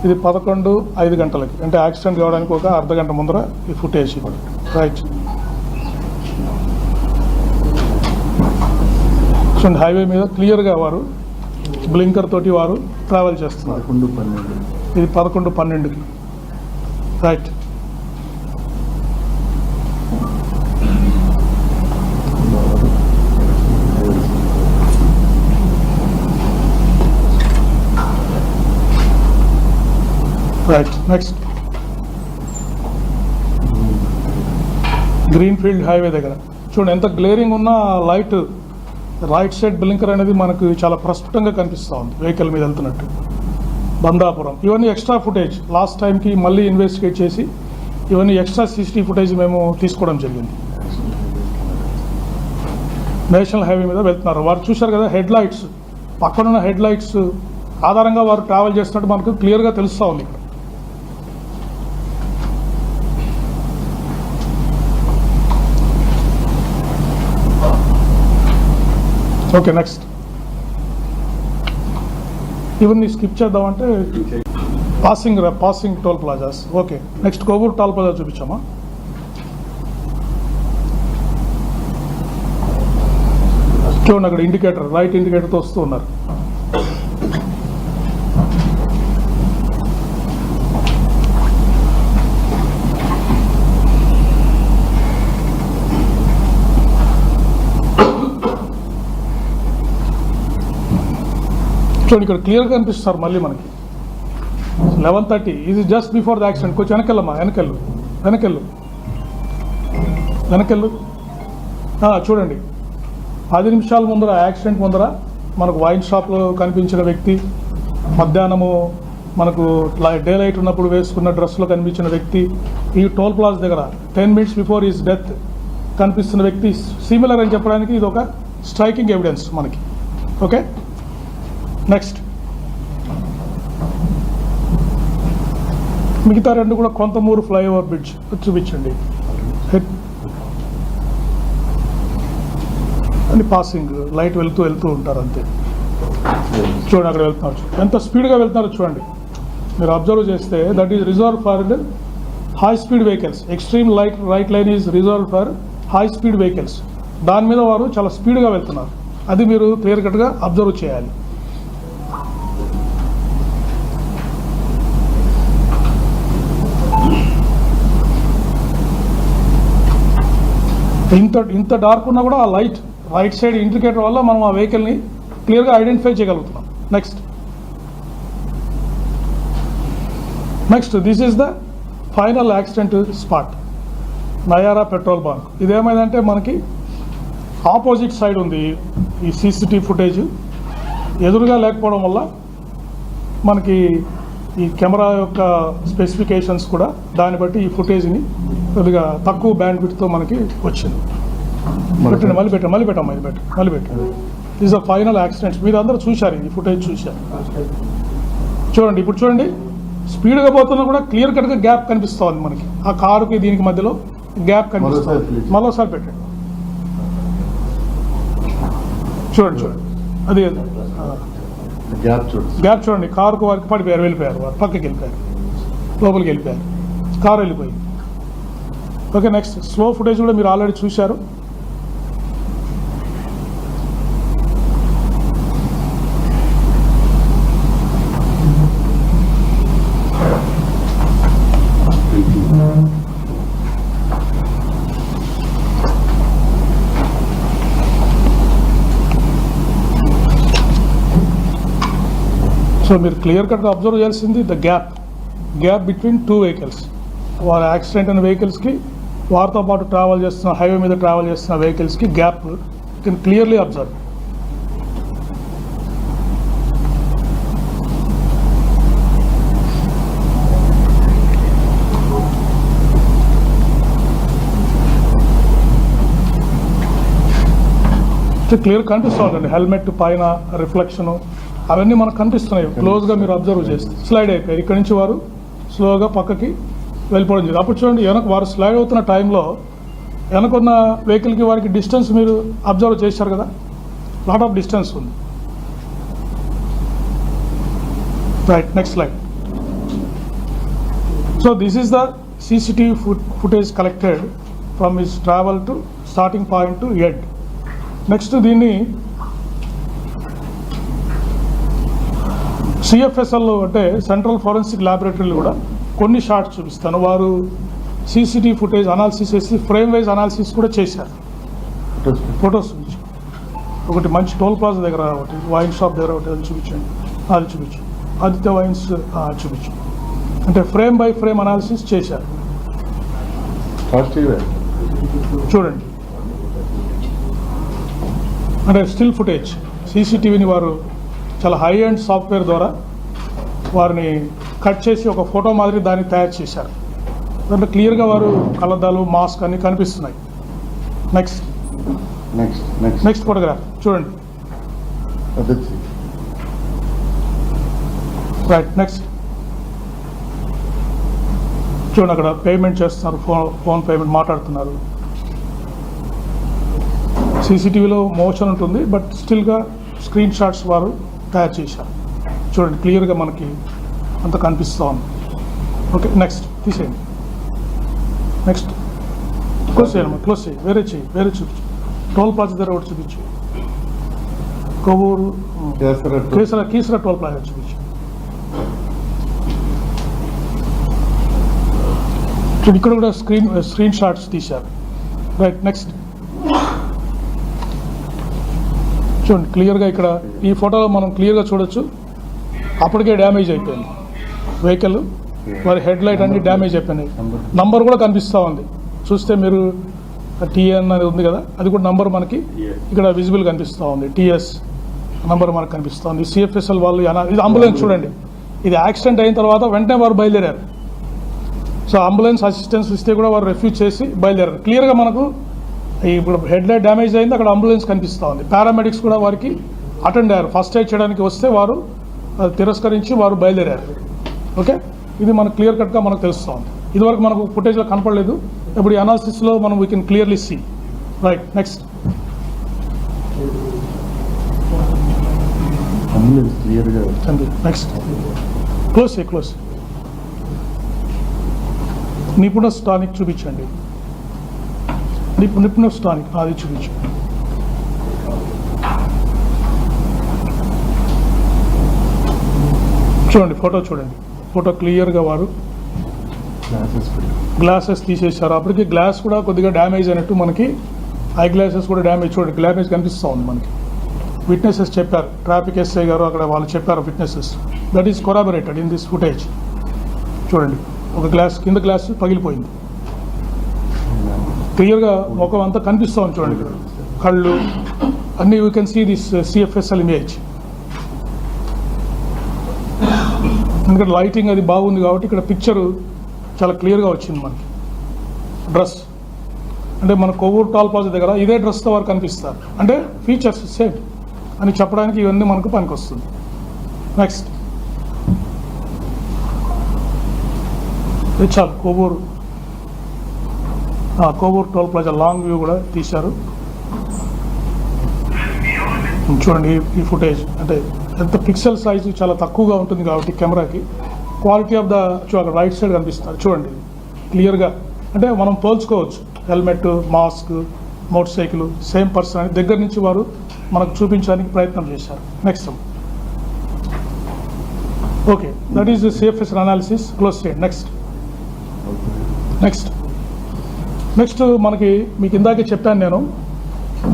[SPEAKER 1] ఇది 11:05 గంటలకి, అంటే యాక్సిడెంట్ కావడానికి ఒక అర్ధగంట ముందర ఈ ఫుటేజ్ రైట్. చూడండి హైవే మీద క్లియర్గా వారు బ్లింకర్ తోటి వారు ట్రావెల్ చేస్తున్నారు.
[SPEAKER 2] 11:12
[SPEAKER 1] ఇది 11:12కి right. Right next greenfield highway దగ్గర చూడండి ఎంత గ్లేరింగ్ ఉన్న లైట్ రైట్ సైడ్ బ్లింకర్ అనేది మనకు చాలా ప్రస్ఫుటంగా కనిపిస్తూ ఉంది వెహికల్ మీద వెళ్తున్నట్టు. బందాపురం ఇవన్నీ ఎక్స్ట్రా ఫుటేజ్ లాస్ట్ టైంకి మళ్ళీ ఇన్వెస్టిగేట్ చేసి ఇవన్నీ ఎక్స్ట్రా సీసీటీవీ ఫుటేజ్ మేము తీసుకోవడం జరిగింది. నేషనల్ హైవే మీద వెళ్తున్నారు, వారు చూశారు కదా హెడ్ లైట్స్, పక్కనున్న హెడ్ లైట్స్ ఆధారంగా వారు ట్రావెల్ చేస్తున్నట్టు మనకు క్లియర్గా తెలుస్తూ ఉంది ఇక్కడ. ఓకే నెక్స్ట్ ఇవన్నీ స్కిప్ చేద్దామంటే passing toll plazas. Okay next Kovur toll plaza చూపించామా. చూడండి అక్కడ ఇండికేటర్ రైట్ ఇండికేటర్తో వస్తూ ఉన్నారు. చూడండి ఇక్కడ క్లియర్గా కనిపిస్తారు మళ్ళీ మనకి 11:30. ఇది జస్ట్ బిఫోర్ ద యాక్సిడెంట్. కొంచెం వెనకెళ్ళమ్మా, వెనకెళ్ళు. చూడండి 10 నిమిషాల ముందర యాక్సిడెంట్ ముందర మనకు వైన్ షాప్లో కనిపించిన వ్యక్తి, మధ్యాహ్నము మనకు డే లైట్ ఉన్నప్పుడు వేసుకున్న డ్రెస్లో కనిపించిన వ్యక్తి, ఈ టోల్ ప్లాజా దగ్గర 10 minutes బిఫోర్ హిస్ డెత్ కనిపిస్తున్న వ్యక్తి సిమిలర్ అని చెప్పడానికి ఇది ఒక స్ట్రైకింగ్ ఎవిడెన్స్ మనకి. ఓకే, నెక్స్ట్ మిగతా రెండు కూడా కొంతమూరు ఫ్లైఓవర్ బ్రిడ్జ్ చూపించండి. అని పాసింగ్ లైట్ వెళ్తూ ఉంటారు అంతే. చూడండి అక్కడ వెళ్తున్నారు, ఎంత స్పీడ్గా వెళ్తున్నారో చూడండి. మీరు అబ్జర్వ్ చేస్తే that is reserve for high speed vehicles. Extreme right line is reserve for high speed vehicles. దాని మీద వారు చాలా స్పీడ్గా వెళ్తున్నారు. అది మీరు క్లియర్ కట్గా అబ్జర్వ్ చేయాలి. ఇంత డార్క్ ఉన్నా కూడా ఆ లైట్ రైట్ సైడ్ ఇండికేటర్ వల్ల మనం ఆ వెహికల్ని క్లియర్గా ఐడెంటిఫై చేయగలుగుతున్నాం. Next this is the final accident spot, Nayara petrol bunk. ఇదేమైందంటే మనకి ఆపోజిట్ సైడ్ ఉంది ఈ సీసీటీవీ ఫుటేజ్. ఎదురుగా లేకపోవడం వల్ల మనకి ఈ కెమెరా యొక్క స్పెసిఫికేషన్స్ కూడా దాన్ని బట్టి ఈ ఫుటేజ్ని కొద్దిగా తక్కువ బ్యాండ్ విడ్త్తో మనకి వచ్చింది. పెట్టండి, మళ్ళీ పెట్టండి. Is the final accidents. మీరు అందరూ చూశారు, ఈ ఫుటేజ్ చూశారు. చూడండి, ఇప్పుడు చూడండి, స్పీడ్గా పోతున్నా కూడా క్లియర్ కట్గా గ్యాప్ కనిపిస్తుంది మనకి. ఆ కారుకి దీనికి మధ్యలో గ్యాప్ కనిపిస్తుంది. మరోసారి పెట్టండి, చూడండి. అది గ్యాప్ చూడండి. కారుకు వారికి పడిపోయారు, వెళ్ళిపోయారు, వారు పక్కకి వెళ్ళిపోయారు, లోపలికి వెళ్ళిపోయారు, కారు వెళ్ళిపోయింది. ఓకే, నెక్స్ట్ స్లో ఫుటేజ్ కూడా మీరు ఆల్రెడీ చూశారు. సో మీరు క్లియర్ కట్గా అబ్జర్వ్ చేయాల్సింది the gap between two vehicles. వారి యాక్సిడెంట్ అయిన వెహికల్స్కి వారితో పాటు ట్రావెల్ చేస్తున్న హైవే మీద ట్రావెల్ చేస్తున్న వెహికల్స్కి gap can clearly observe. Clear కనిపిస్తూ ఉందండి. హెల్మెట్ పైన రిఫ్లెక్షను అవన్నీ మనకు కనిపిస్తున్నాయి. క్లోజ్గా మీరు అబ్జర్వ్ చేస్తే స్లైడ్ అయిపోయారు. ఇక్కడి నుంచి వారు స్లోగా పక్కకి వెళ్ళిపోవడం జరిగింది. అప్పుడు చూడండి, వారు స్లైడ్ అవుతున్న టైంలో వెనకున్న వెహికల్కి వారికి డిస్టెన్స్ మీరు అబ్జర్వ్ చేశారు కదా, లాట్ ఆఫ్ డిస్టెన్స్ ఉంది. Right, next slide. So this is the CCTV footage collected from his travel to starting point to end. Next దీన్ని సిఎఫ్ఎస్ఎల్లో అంటే సెంట్రల్ ఫోరెన్సిక్ ల్యాబొరేటరీలో కూడా కొన్ని షార్ట్స్ చూపిస్తాను. వారు CCTV ఫుటేజ్ అనాలిసిస్ చేసి ఫ్రేమ్ వైజ్ అనాలిసిస్ కూడా చేశారు. ఫొటోస్ చూపించు. ఒకటి మంచి టోల్ ప్లాజా దగ్గర, ఒకటి వైన్ షాప్ దగ్గర, ఒకటి అది చూపించండి. అది చూపించు. ఆదిత్య వైన్స్ చూపించు. అంటే ఫ్రేమ్ బై ఫ్రేమ్ అనాలిసిస్ చేశారు. చూడండి, అంటే స్టిల్ ఫుటేజ్ CCTVని వారు చాలా హై అండ్ సాఫ్ట్వేర్ ద్వారా వారిని కట్ చేసి ఒక ఫోటో మాదిరి దాన్ని తయారు చేశారు. దాంట్లో క్లియర్గా వారు కళ్ళద్దాలు, మాస్క్ అన్ని కనిపిస్తున్నాయి. నెక్స్ట్ ఫోటోగ్రాఫ్ చూడండి. రైట్, నెక్స్ట్ చూడండి, అక్కడ పేమెంట్ చేస్తున్నారు, ఫోన్ పేమెంట్ మాట్లాడుతున్నారు. CCTVలో మోషన్ ఉంటుంది, బట్ స్టిల్గా స్క్రీన్ షాట్స్ వారు తయారు చేశారు. చూడండి, క్లియర్గా మనకి అంత కనిపిస్తూ ఉంది. ఓకే, నెక్స్ట్ తీసేయండి. నెక్స్ట్ క్లోజ్ చేయండి, క్లోజ్ చేయి, వేరే చూపించు. టోల్ ప్లాజా దగ్గర ఒకటి చూపించు. కొవ్వూరు కీసర టోల్ ప్లాజా చూపించు. ఇక్కడ కూడా స్క్రీన్ షాట్స్ తీశారు. రైట్, నెక్స్ట్ చూడండి, క్లియర్గా ఇక్కడ ఈ ఫోటోలో మనం క్లియర్గా చూడొచ్చు. అప్పటికే డ్యామేజ్ అయిపోయింది వెహికల్, వారి హెడ్ లైట్ అన్ని డ్యామేజ్ అయిపోయినాయి. నంబర్ కూడా కనిపిస్తూ ఉంది. చూస్తే మీరు TN అనేది ఉంది కదా, అది కూడా నంబర్ మనకి ఇక్కడ విజిబుల్ కనిపిస్తూ ఉంది. TS నంబర్ మనకు కనిపిస్తూ ఉంది. CFSL వాళ్ళు ఇది అంబులెన్స్ చూడండి, ఇది యాక్సిడెంట్ అయిన తర్వాత వెంటనే వారు బయలుదేరారు. సో అంబులెన్స్ అసిస్టెన్స్ ఇస్తే కూడా వారు రెఫ్యూజ్ చేసి బయలుదేరారు. క్లియర్గా మనకు ఇప్పుడు హెడ్ లైట్ డ్యామేజ్ అయింది, అక్కడ అంబులెన్స్ కనిపిస్తూ ఉంది. పారామెడిక్స్ కూడా వారికి అటెండ్ అయ్యారు. ఫస్ట్ ఎయిడ్ చేయడానికి వస్తే వారు అది తిరస్కరించి వారు బయలుదేరారు. ఓకే, ఇది మనకు క్లియర్ కట్గా మనకు తెలుస్తూ ఉంది. ఇదివరకు మనకు ఫుటేజ్లో కనపడలేదు, ఇప్పుడు ఈ అనాలిసిస్లో మనం we can clearly see. Right, next.
[SPEAKER 2] Ambulance క్లియర్గా
[SPEAKER 1] నెక్స్ట్ క్లోజ్ నిపుణ టానిక్ చూపించండి. నిపుణ టానిక్ అది చూపించండి. చూడండి, ఫోటో చూడండి. ఫోటో క్లియర్గా వారు గ్లాసెస్ తీసేశారు. అప్పటికి గ్లాస్ కూడా కొద్దిగా డ్యామేజ్ అయినట్టు మనకి ఐ గ్లాసెస్ కూడా డ్యామేజ్, చూడండి డ్యామేజ్ కనిపిస్తూ ఉంది మనకి. విట్నెసెస్ చెప్పారు, ట్రాఫిక్ ఎస్ఐ గారు అక్కడ వాళ్ళు చెప్పారు witnesses. That is corroborated in this footage. చూడండి, ఒక గ్లాస్ కింద గ్లాస్ పగిలిపోయింది. క్లియర్గా ముఖం అంతా కనిపిస్తూ ఉంది. చూడండి, కళ్ళు అన్నీ you can see this CFSL image. ఎందుకంటే లైటింగ్ అది బాగుంది కాబట్టి ఇక్కడ పిక్చరు చాలా క్లియర్గా వచ్చింది మనకి. డ్రెస్ అంటే మన కొవ్వూరు టోల్ ప్లాజా దగ్గర ఇదే డ్రెస్తో వారు కనిపిస్తారు, అంటే ఫీచర్స్ సేమ్ అని చెప్పడానికి ఇవన్నీ మనకు పనికొస్తుంది. నెక్స్ట్, చాలు Kovvur toll plaza long view కూడా తీశారు. చూడండి ఈ ఫుటేజ్, అంటే ఎంత పిక్సెల్ సైజు చాలా తక్కువగా ఉంటుంది కాబట్టి కెమెరాకి క్వాలిటీ ఆఫ్ ద అక్కడ రైట్ సైడ్ కనిపిస్తారు. చూడండి క్లియర్గా, అంటే మనం పోల్చుకోవచ్చు. Helmet, mask, motorcycle same person అని దగ్గర నుంచి వారు మనకు చూపించడానికి ప్రయత్నం చేశారు. Next, okay, that is the safest analysis. Close చేయండి. నెక్స్ట్ మనకి మీకు ఇందాకే చెప్పాను నేను,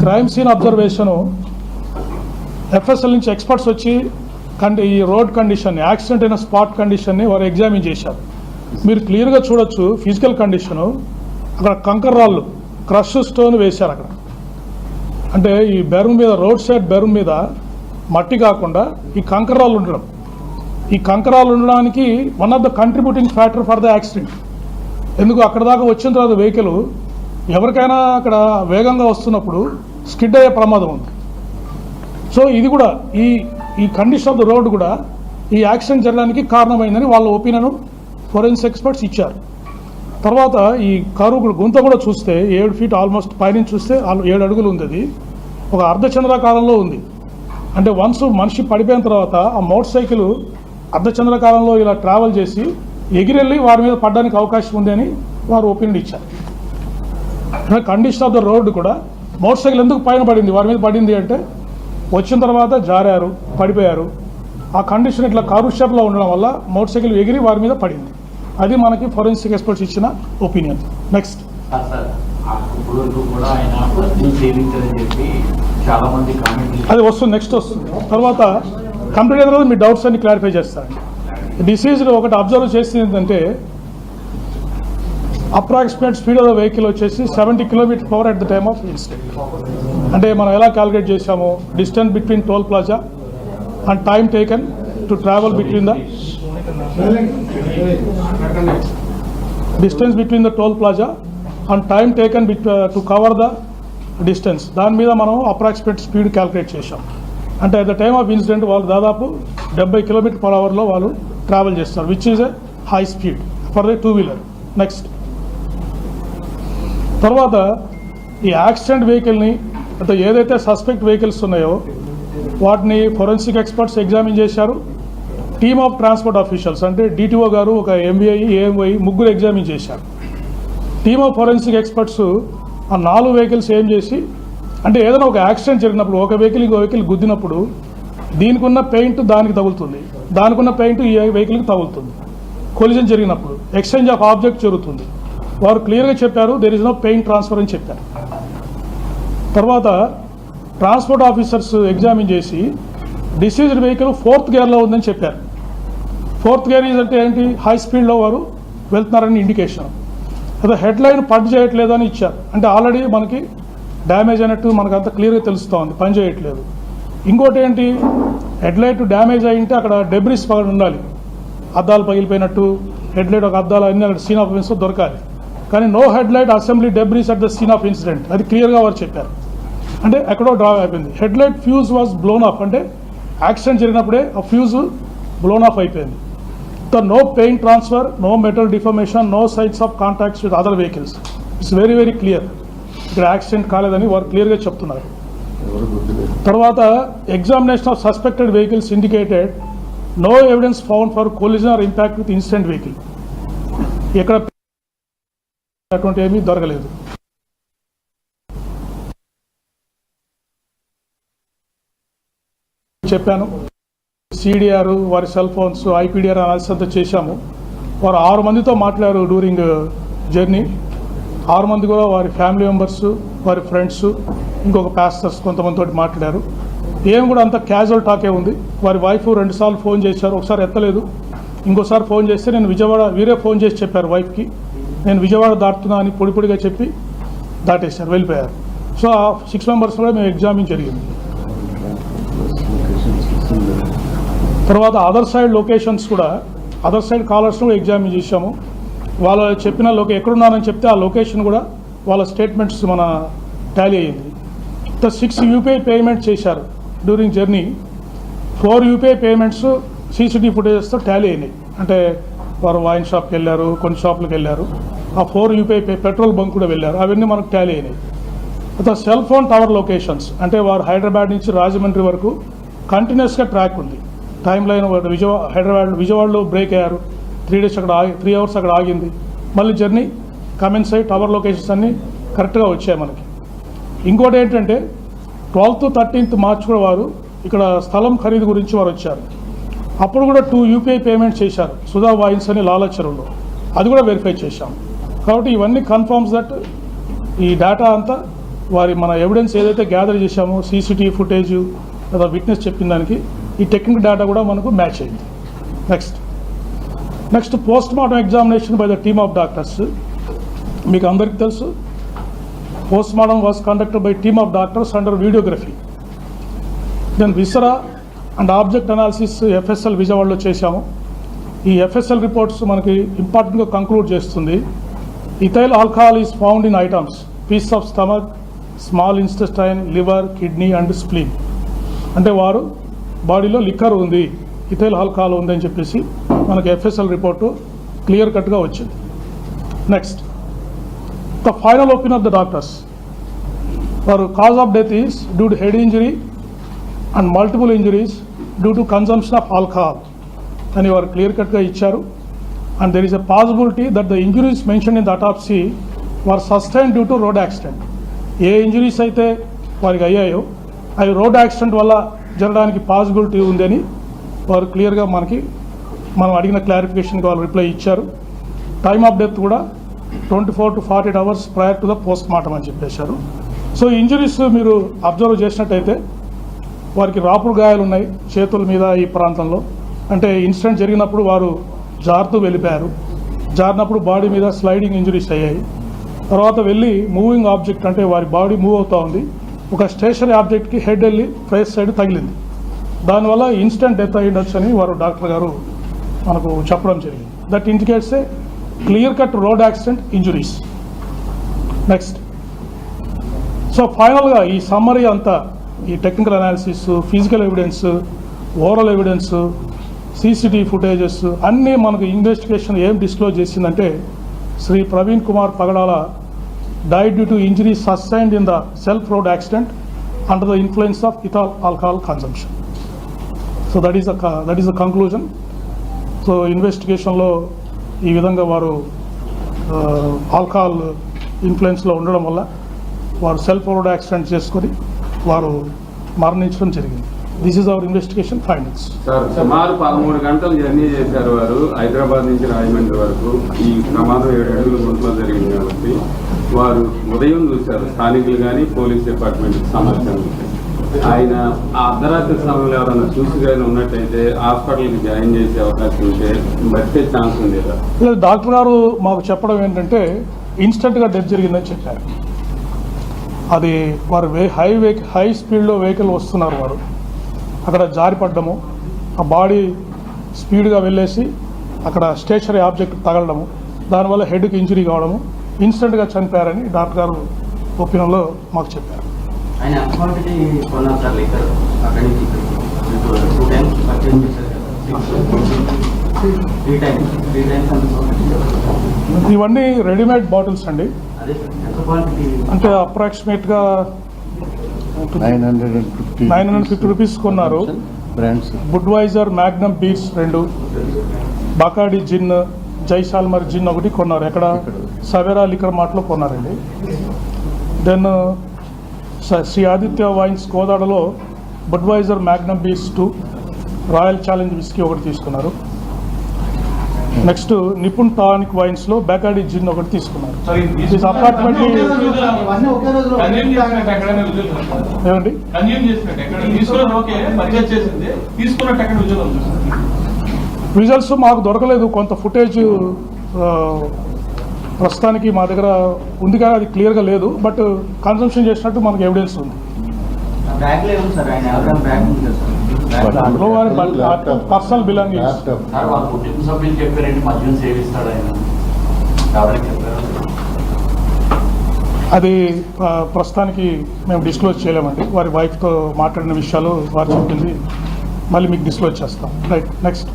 [SPEAKER 1] క్రైమ్ సీన్ అబ్జర్వేషను ఎఫ్ఎస్ఎల్ నుంచి ఎక్స్పర్ట్స్ వచ్చి ఈ రోడ్ కండిషన్, యాక్సిడెంట్ అయిన స్పాట్ కండిషన్ని వారు ఎగ్జామిన్ చేశారు. మీరు క్లియర్గా చూడొచ్చు ఫిజికల్ కండిషను. అక్కడ కంకర్ రాళ్ళు, క్రష్ స్టోన్ వేశారు అక్కడ. అంటే ఈ బెరూమ్ మీద, రోడ్ సైడ్ బెరూమ్ మీద మట్టి కాకుండా ఈ కంకర్ రాళ్ళు ఉండడం, ఈ కంకర్ రాళ్ళు ఉండడానికి one of the contributing factor for the accident. ఎందుకు అక్కడ దాకా వచ్చిన తర్వాత వెహికల్ ఎవరికైనా అక్కడ వేగంగా వస్తున్నప్పుడు స్కిడ్ అయ్యే ప్రమాదం ఉంది. సో ఇది కూడా ఈ కండిషన్ ఆఫ్ ద రోడ్ కూడా ఈ యాక్సిడెంట్ జరగడానికి కారణమైందని వాళ్ళ ఒపీనియన్ ఫోరెన్సిక్ ఎక్స్పర్ట్స్ ఇచ్చారు. తర్వాత ఈ కారు గుంత కూడా చూస్తే 7 feet ఆల్మోస్ట్, పైనుంచి చూస్తే 7 అడుగులు ఉంది. అది ఒక అర్ధచంద్రాకారంలో ఉంది. అంటే వన్స్ మనిషి పడిపోయిన తర్వాత ఆ మోటార్ సైకిల్ అర్ధచంద్రాకారంలో ఇలా ట్రావెల్ చేసి ఎగిరెళ్ళి వారి మీద పడడానికి అవకాశం ఉంది అని వారు ఒపీనియన్ ఇచ్చారు. కండిషన్ ఆఫ్ ద రోడ్ కూడా మోటార్ సైకిల్ ఎందుకు పైన పడింది, వారి మీద పడింది అంటే వచ్చిన తర్వాత జారారు, పడిపోయారు. ఆ కండిషన్ ఇట్లా కారు షేప్లో ఉండడం వల్ల మోటార్ సైకిల్ ఎగిరి వారి మీద పడింది. అది మనకి ఫోరెన్సిక్ ఎక్స్పర్ట్స్ ఇచ్చిన ఒపీనియన్. నెక్స్ట్, అది వస్తుంది, నెక్స్ట్ వస్తుంది. తర్వాత కంప్లీట్ అయిన తర్వాత మీ డౌట్స్ అన్ని క్లారిఫై చేస్తారండి. డిసీజ్డ్ ఒకటి అబ్జర్వ్ చేసింది ఏంటంటే approximate speed of the vehicle వచ్చేసి 70 km/h at the time of incident. అంటే మనం ఎలా క్యాలిక్యులేట్ చేసాము, distance between toll plaza and time taken to travel between the distance between the toll plaza and time taken to cover the distance. దాని మీద మనం approximate speed calculate చేసాం. అంటే at the time of incident వాళ్ళు దాదాపు 70 km/h వాళ్ళు travel చేస్తారు, which is a high speed for the 2-wheeler. Next, తర్వాత ఈ యాక్సిడెంట్ వెహికల్ని, అంటే ఏదైతే సస్పెక్ట్ వెహికల్స్ ఉన్నాయో వాటిని ఫోరెన్సిక్ ఎక్స్పర్ట్స్ ఎగ్జామిన్ చేశారు. టీమ్ ఆఫ్ ట్రాన్స్పోర్ట్ ఆఫీషియల్స్ అంటే డిటిఓ గారు, ఒక ఎంబీఐ, ఏఎంఐ ముగ్గురు ఎగ్జామిన్ చేశారు. టీమ్ ఆఫ్ ఫోరెన్సిక్ ఎక్స్పర్ట్స్ ఆ 4 వెహికల్స్ ఏం చేసి, అంటే ఏదైనా ఒక యాక్సిడెంట్ జరిగినప్పుడు ఒక వెహికల్ ఇంకో వెహికల్ గుద్దినప్పుడు దీనికి ఉన్న పెయింట్ దానికి తగులుతుంది, దానికి ఉన్న పెయింట్ ఈ వెహికల్కి తగులుతుంది. కొలిజన్ జరిగినప్పుడు ఎక్స్చేంజ్ ఆఫ్ ఆబ్జెక్ట్ జరుగుతుంది. వారు క్లియర్గా చెప్పారు there is no paint transfer అని చెప్పారు. తర్వాత ట్రాన్స్పోర్ట్ ఆఫీసర్స్ ఎగ్జామిన్ చేసి డిసీజ్డ్ వెహికల్ 4th gearలో ఉందని చెప్పారు. 4th gear అంటే ఏంటి, హై స్పీడ్లో వారు వెళ్తున్నారని ఇండికేషన్. అదే హెడ్ లైన్ పడ్ చేయట్లేదు అని ఇచ్చారు, అంటే ఆల్రెడీ మనకి డ్యామేజ్ అయినట్టు మనకు అంత క్లియర్గా తెలుస్తూ ఉంది, పని చేయట్లేదు. ఇంకోటి ఏంటి, హెడ్ లైట్ డ్యామేజ్ అయ్యింటే అక్కడ డెబ్రిస్ పగడి ఉండాలి, అద్దాలు పగిలిపోయినట్టు హెడ్ లైట్ ఒక అద్దాలు అన్నీ అక్కడ సీన్ ఆఫ్ ఎవిడెన్స్ దొరకాలి. కానీ no head light assembly debris at the scene of incident, అది క్లియర్గా వారు చెప్పారు. అంటే ఎక్కడో డ్రా అయిపోయింది. Head light fuse was blown off, అంటే యాక్సిడెంట్ జరిగినప్పుడే ఆ ఫ్యూజ్ బ్లోన్ ఆఫ్ అయిపోయింది. No pain transfer, no metal deformation, no signs of contacts with other vehicles. It's very very clear. ఇక్కడ యాక్సిడెంట్ కాలేదని వారు క్లియర్గా చెప్తున్నారు.
[SPEAKER 2] ఎవరు గుర్తులేదు.
[SPEAKER 1] తర్వాత examination of suspected vehicles indicated no evidence found for collision or impact with incident vehicle. ఎక్కడ అటువంటి ఏమీ దొరకలేదు. చెప్పాను, సిడిఆర్, వారి సెల్ ఫోన్స్, ఐపీడిఆర్ అనాలిసిస్ అంతా చేశాము. వారు 6 మందితో మాట్లాడారు డ్యూరింగ్ జర్నీ. 6 మంది కూడా వారి ఫ్యామిలీ మెంబర్స్, వారి ఫ్రెండ్స్, ఇంకొక ప్యాసెంజర్స్ కొంతమందితో మాట్లాడారు. ఏం కూడా అంత క్యాజువల్ టాకే ఉంది. వారి వైఫ్ 2 సార్లు ఫోన్ చేశారు, ఒకసారి ఎత్తలేదు. ఇంకోసారి ఫోన్ చేస్తే నేను విజయవాడ, వీరే ఫోన్ చేసి చెప్పారు వైఫ్కి, నేను విజయవాడ దాటుతున్నా అని పొడిగా చెప్పి దాటేశారు, వెళ్ళిపోయారు. సో ఆ 6 మెంబర్స్ కూడా మేము ఎగ్జామిన్ జరిగింది. తర్వాత అదర్ సైడ్ లొకేషన్స్ కూడా, అదర్ సైడ్ కాలర్స్ కూడా ఎగ్జామిన్ చేశాము. వాళ్ళు చెప్పిన ఎక్కడున్నారని చెప్తే ఆ లొకేషన్ కూడా వాళ్ళ స్టేట్మెంట్స్ మన టాలీ అయ్యింది. 6 యూపీఐ పేమెంట్ చేశారు during journey. 4 UPI payments CCTV ఫుటేజెస్తో టాలీ అయినాయి. అంటే వారు వైన్ షాప్కి వెళ్ళారు, కొన్ని షాపులకు వెళ్ళారు. ఆ 4 యూపీఐ పెట్రోల్ బంక్ కూడా వెళ్ళారు, అవన్నీ మనకు టాలీ అయినాయి. సెల్ ఫోన్ టవర్ లొకేషన్స్, అంటే వారు హైదరాబాద్ నుంచి రాజమండ్రి వరకు కంటిన్యూస్గా ట్రాక్ ఉంది. టైం లైన్ విజయవాడలో బ్రేక్ అయ్యారు, 3 డేస్ అక్కడ 3 అవర్స్ అక్కడ ఆగింది. మళ్ళీ జర్నీ కమెన్స్ అయ్యి టవర్ లొకేషన్స్ అన్నీ కరెక్ట్గా వచ్చాయి మనకి. ఇంకోటి ఏంటంటే 12th, 13th మార్చ్ కూడా వారు ఇక్కడ స్థలం ఖరీదు గురించి వారు వచ్చారు. అప్పుడు కూడా 2 యూపీఐ పేమెంట్ చేశారు సుధా వైన్స్ అని లాలచెరువులో, అది కూడా వెరిఫై చేశాం. కాబట్టి ఇవన్నీ కన్ఫర్మ్స్ దట్ ఈ డేటా అంతా వారి మన ఎవిడెన్స్ ఏదైతే గ్యాదర్ చేశామో, సీసీటీవీ ఫుటేజ్ లేదా విట్నెస్ చెప్పిన దానికి ఈ టెక్నికల్ డేటా కూడా మనకు మ్యాచ్ అయింది. Next post mortem examination by the team of doctors. మీకు అందరికీ తెలుసు, post mortem was conducted by team of doctors under videography. Then viscera and object analysis FSL విజయవాడలో చేశాము. ఈ ఎఫ్ఎస్ఎల్ రిపోర్ట్స్ మనకి ఇంపార్టెంట్గా కంక్లూడ్ చేస్తుంది. Ethyl alcohol is found in items piece of stomach, small intestine, liver, kidney and spleen. అంటే వారు బాడీలో liquor ఉంది, ఇథైల్ ఆల్కహాల్ ఉంది అని చెప్పేసి మనకి ఎఫ్ఎస్ఎల్ రిపోర్టు క్లియర్ కట్గా వచ్చింది. Next the final opinion of the doctors. వారు cause of death is due to head injury and multiple injuries due to consumption of alcohol అని వారు క్లియర్ కట్గా ఇచ్చారు. And there is a possibility that the injuries mention in the autopsy were sustain due to road accident. ఏ injuries అయితే వారికి అయ్యాయో అవి road accident వల్ల జరగడానికి పాసిబిలిటీ ఉందని వారు క్లియర్గా మనం అడిగిన క్లారిఫికేషన్కి వాళ్ళు రిప్లై ఇచ్చారు. టైమ్ ఆఫ్ డెత్ కూడా 24 to 48 hours prior to the post mortem అని చెప్పేశారు. సో ఇంజరీస్ మీరు అబ్జర్వ్ చేసినట్టయితే వారికి రాపుడు గాయాలు ఉన్నాయి చేతుల మీద, ఈ ప్రాంతంలో. అంటే ఇన్సిడెంట్ జరిగినప్పుడు వారు జారుతూ వెళ్ళిపోయారు, జారినప్పుడు బాడీ మీద స్లైడింగ్ ఇంజరీస్ అయ్యాయి. తర్వాత వెళ్ళి మూవింగ్ ఆబ్జెక్ట్, అంటే వారి బాడీ మూవ్ అవుతూ ఉంది, ఒక స్టేషనరీ ఆబ్జెక్ట్కి హెడ్ వెళ్ళి ఫేస్ సైడ్ తగిలింది. దానివల్ల ఇన్స్టెంట్ డెత్ అయ్యిండొచ్చు అని వారు డాక్టర్ గారు మనకు చెప్పడం జరిగింది. That indicates a clear cut road accident injuries. Next, so ఫైనల్గా ఈ సమ్మరీ అంతా, ఈ technical analysis, physical evidence, oral evidence, CCTV footages అన్నీ మనకు ఇన్వెస్టిగేషన్ ఏం డిస్క్లోజ్ చేసిందంటే, శ్రీ ప్రవీణ్ కుమార్ పగడాల died due to injuries sustained in the self-road accident under the influence of ethyl alcohol consumption. So that is the conclusion. So investigation lo ee vidhanga varu alcohol influence lo undadam valla varu self-road accident cheskoni varu మరణించడం జరిగింది. This is our investigation findings.
[SPEAKER 4] Sir, సుమారు 13 గంటలు journey చేశారు వారు హైదరాబాద్ నుంచి రాజమండ్రి వరకు. ఈ ప్రమాదం 7 అడుగుల గుంటలో జరిగింది కాబట్టి వారు ఉదయం చూశారు, స్థానికులు కానీ పోలీస్ డిపార్ట్మెంట్కి సమాచారం ఇచ్చారు. ఆయన ఆ అర్ధరాత్రి సమయంలో ఎవరైనా చూసి కానీ ఉన్నట్టయితే హాస్పిటల్కి జాయిన్ చేసే అవకాశం ఉంటే బతికే ఛాన్స్ ఉంది కదా?
[SPEAKER 1] డాక్టర్ గారు మాకు చెప్పడం ఏంటంటే ఇన్స్టెంట్గా డెత్ జరిగిందని చెప్పారు. అది వారు హై స్పీడ్లో వెహికల్ వస్తున్నారు, వారు అక్కడ జారిపడ్డము, ఆ బాడీ స్పీడ్గా వెళ్ళేసి అక్కడ స్టేషనరీ ఆబ్జెక్ట్ తగలడము, దానివల్ల హెడ్కి ఇంజరీ కావడము, ఇన్స్టెంట్గా చనిపోయారని డాక్టర్ గారు ఒపీనియన్లో మాకు చెప్పారు.
[SPEAKER 5] ఆయన ఎంత క్వాంటిటీ కొన్నారు సార్ లీటర్ అక్కడి నుంచి 2 times పర్చేజ్ చేశారు కదా, 3 times
[SPEAKER 1] ఇవన్నీ రెడీమేడ్ బాటిల్స్ అండి.
[SPEAKER 5] అదే ఎంత క్వాంటిటీ
[SPEAKER 1] అంటే అప్రాక్సిమేట్గా
[SPEAKER 2] 950
[SPEAKER 1] రూపీస్ కొన్నారు.
[SPEAKER 2] Brands
[SPEAKER 1] Budweiser Magnum beers 2, Bacardi gin, Jaisalmer gin ఒకటి కొన్నారు. ఎక్కడ సవేరా లిక్కర్ మార్ట్లో కొన్నారండి. దెన్ శ్రీ ఆదిత్య వైన్స్ కోదాడలో Budweiser Magnum beers 2, Royal Challenge whisky ఒకటి తీసుకున్నారు. నెక్స్ట్ నిపుణ్ టానిక్ వైన్స్ లో బకాడి జిన్ ఒకటి తీసుకున్నారు. అపార్ట్మెంట్ ఏమండి విజువల్స్ మాకు దొరకలేదు. కొంత ఫుటేజ్ ప్రస్తుతానికి మా దగ్గర ఉంది కానీ అది క్లియర్గా లేదు. బట్ కన్సంప్షన్ చేసినట్టు మనకు ఎవిడెన్స్ ఉంది.
[SPEAKER 5] బ్యాగ్లో ఏముంది సార్, ఆయన ఎవరైనా బ్యాగ్ ఉంది సార్,
[SPEAKER 1] దాంట్లో వారి పర్సనల్ బిలాంగింగ్స్.
[SPEAKER 5] సార్ వాళ్ళ కుటుంబ సభ్యులు చెప్పారండి మద్యం సేవిస్తాడు ఆయన, ఎవరికి చెప్పారు?
[SPEAKER 1] అది ప్రస్తుతానికి మేము డిస్క్లోజ్ చేయలేమండి. వారి వైఫ్తో మాట్లాడిన విషయాలు వారు చెప్పింది మళ్ళీ మీకు డిస్క్లోజ్ చేస్తాం. Right, next.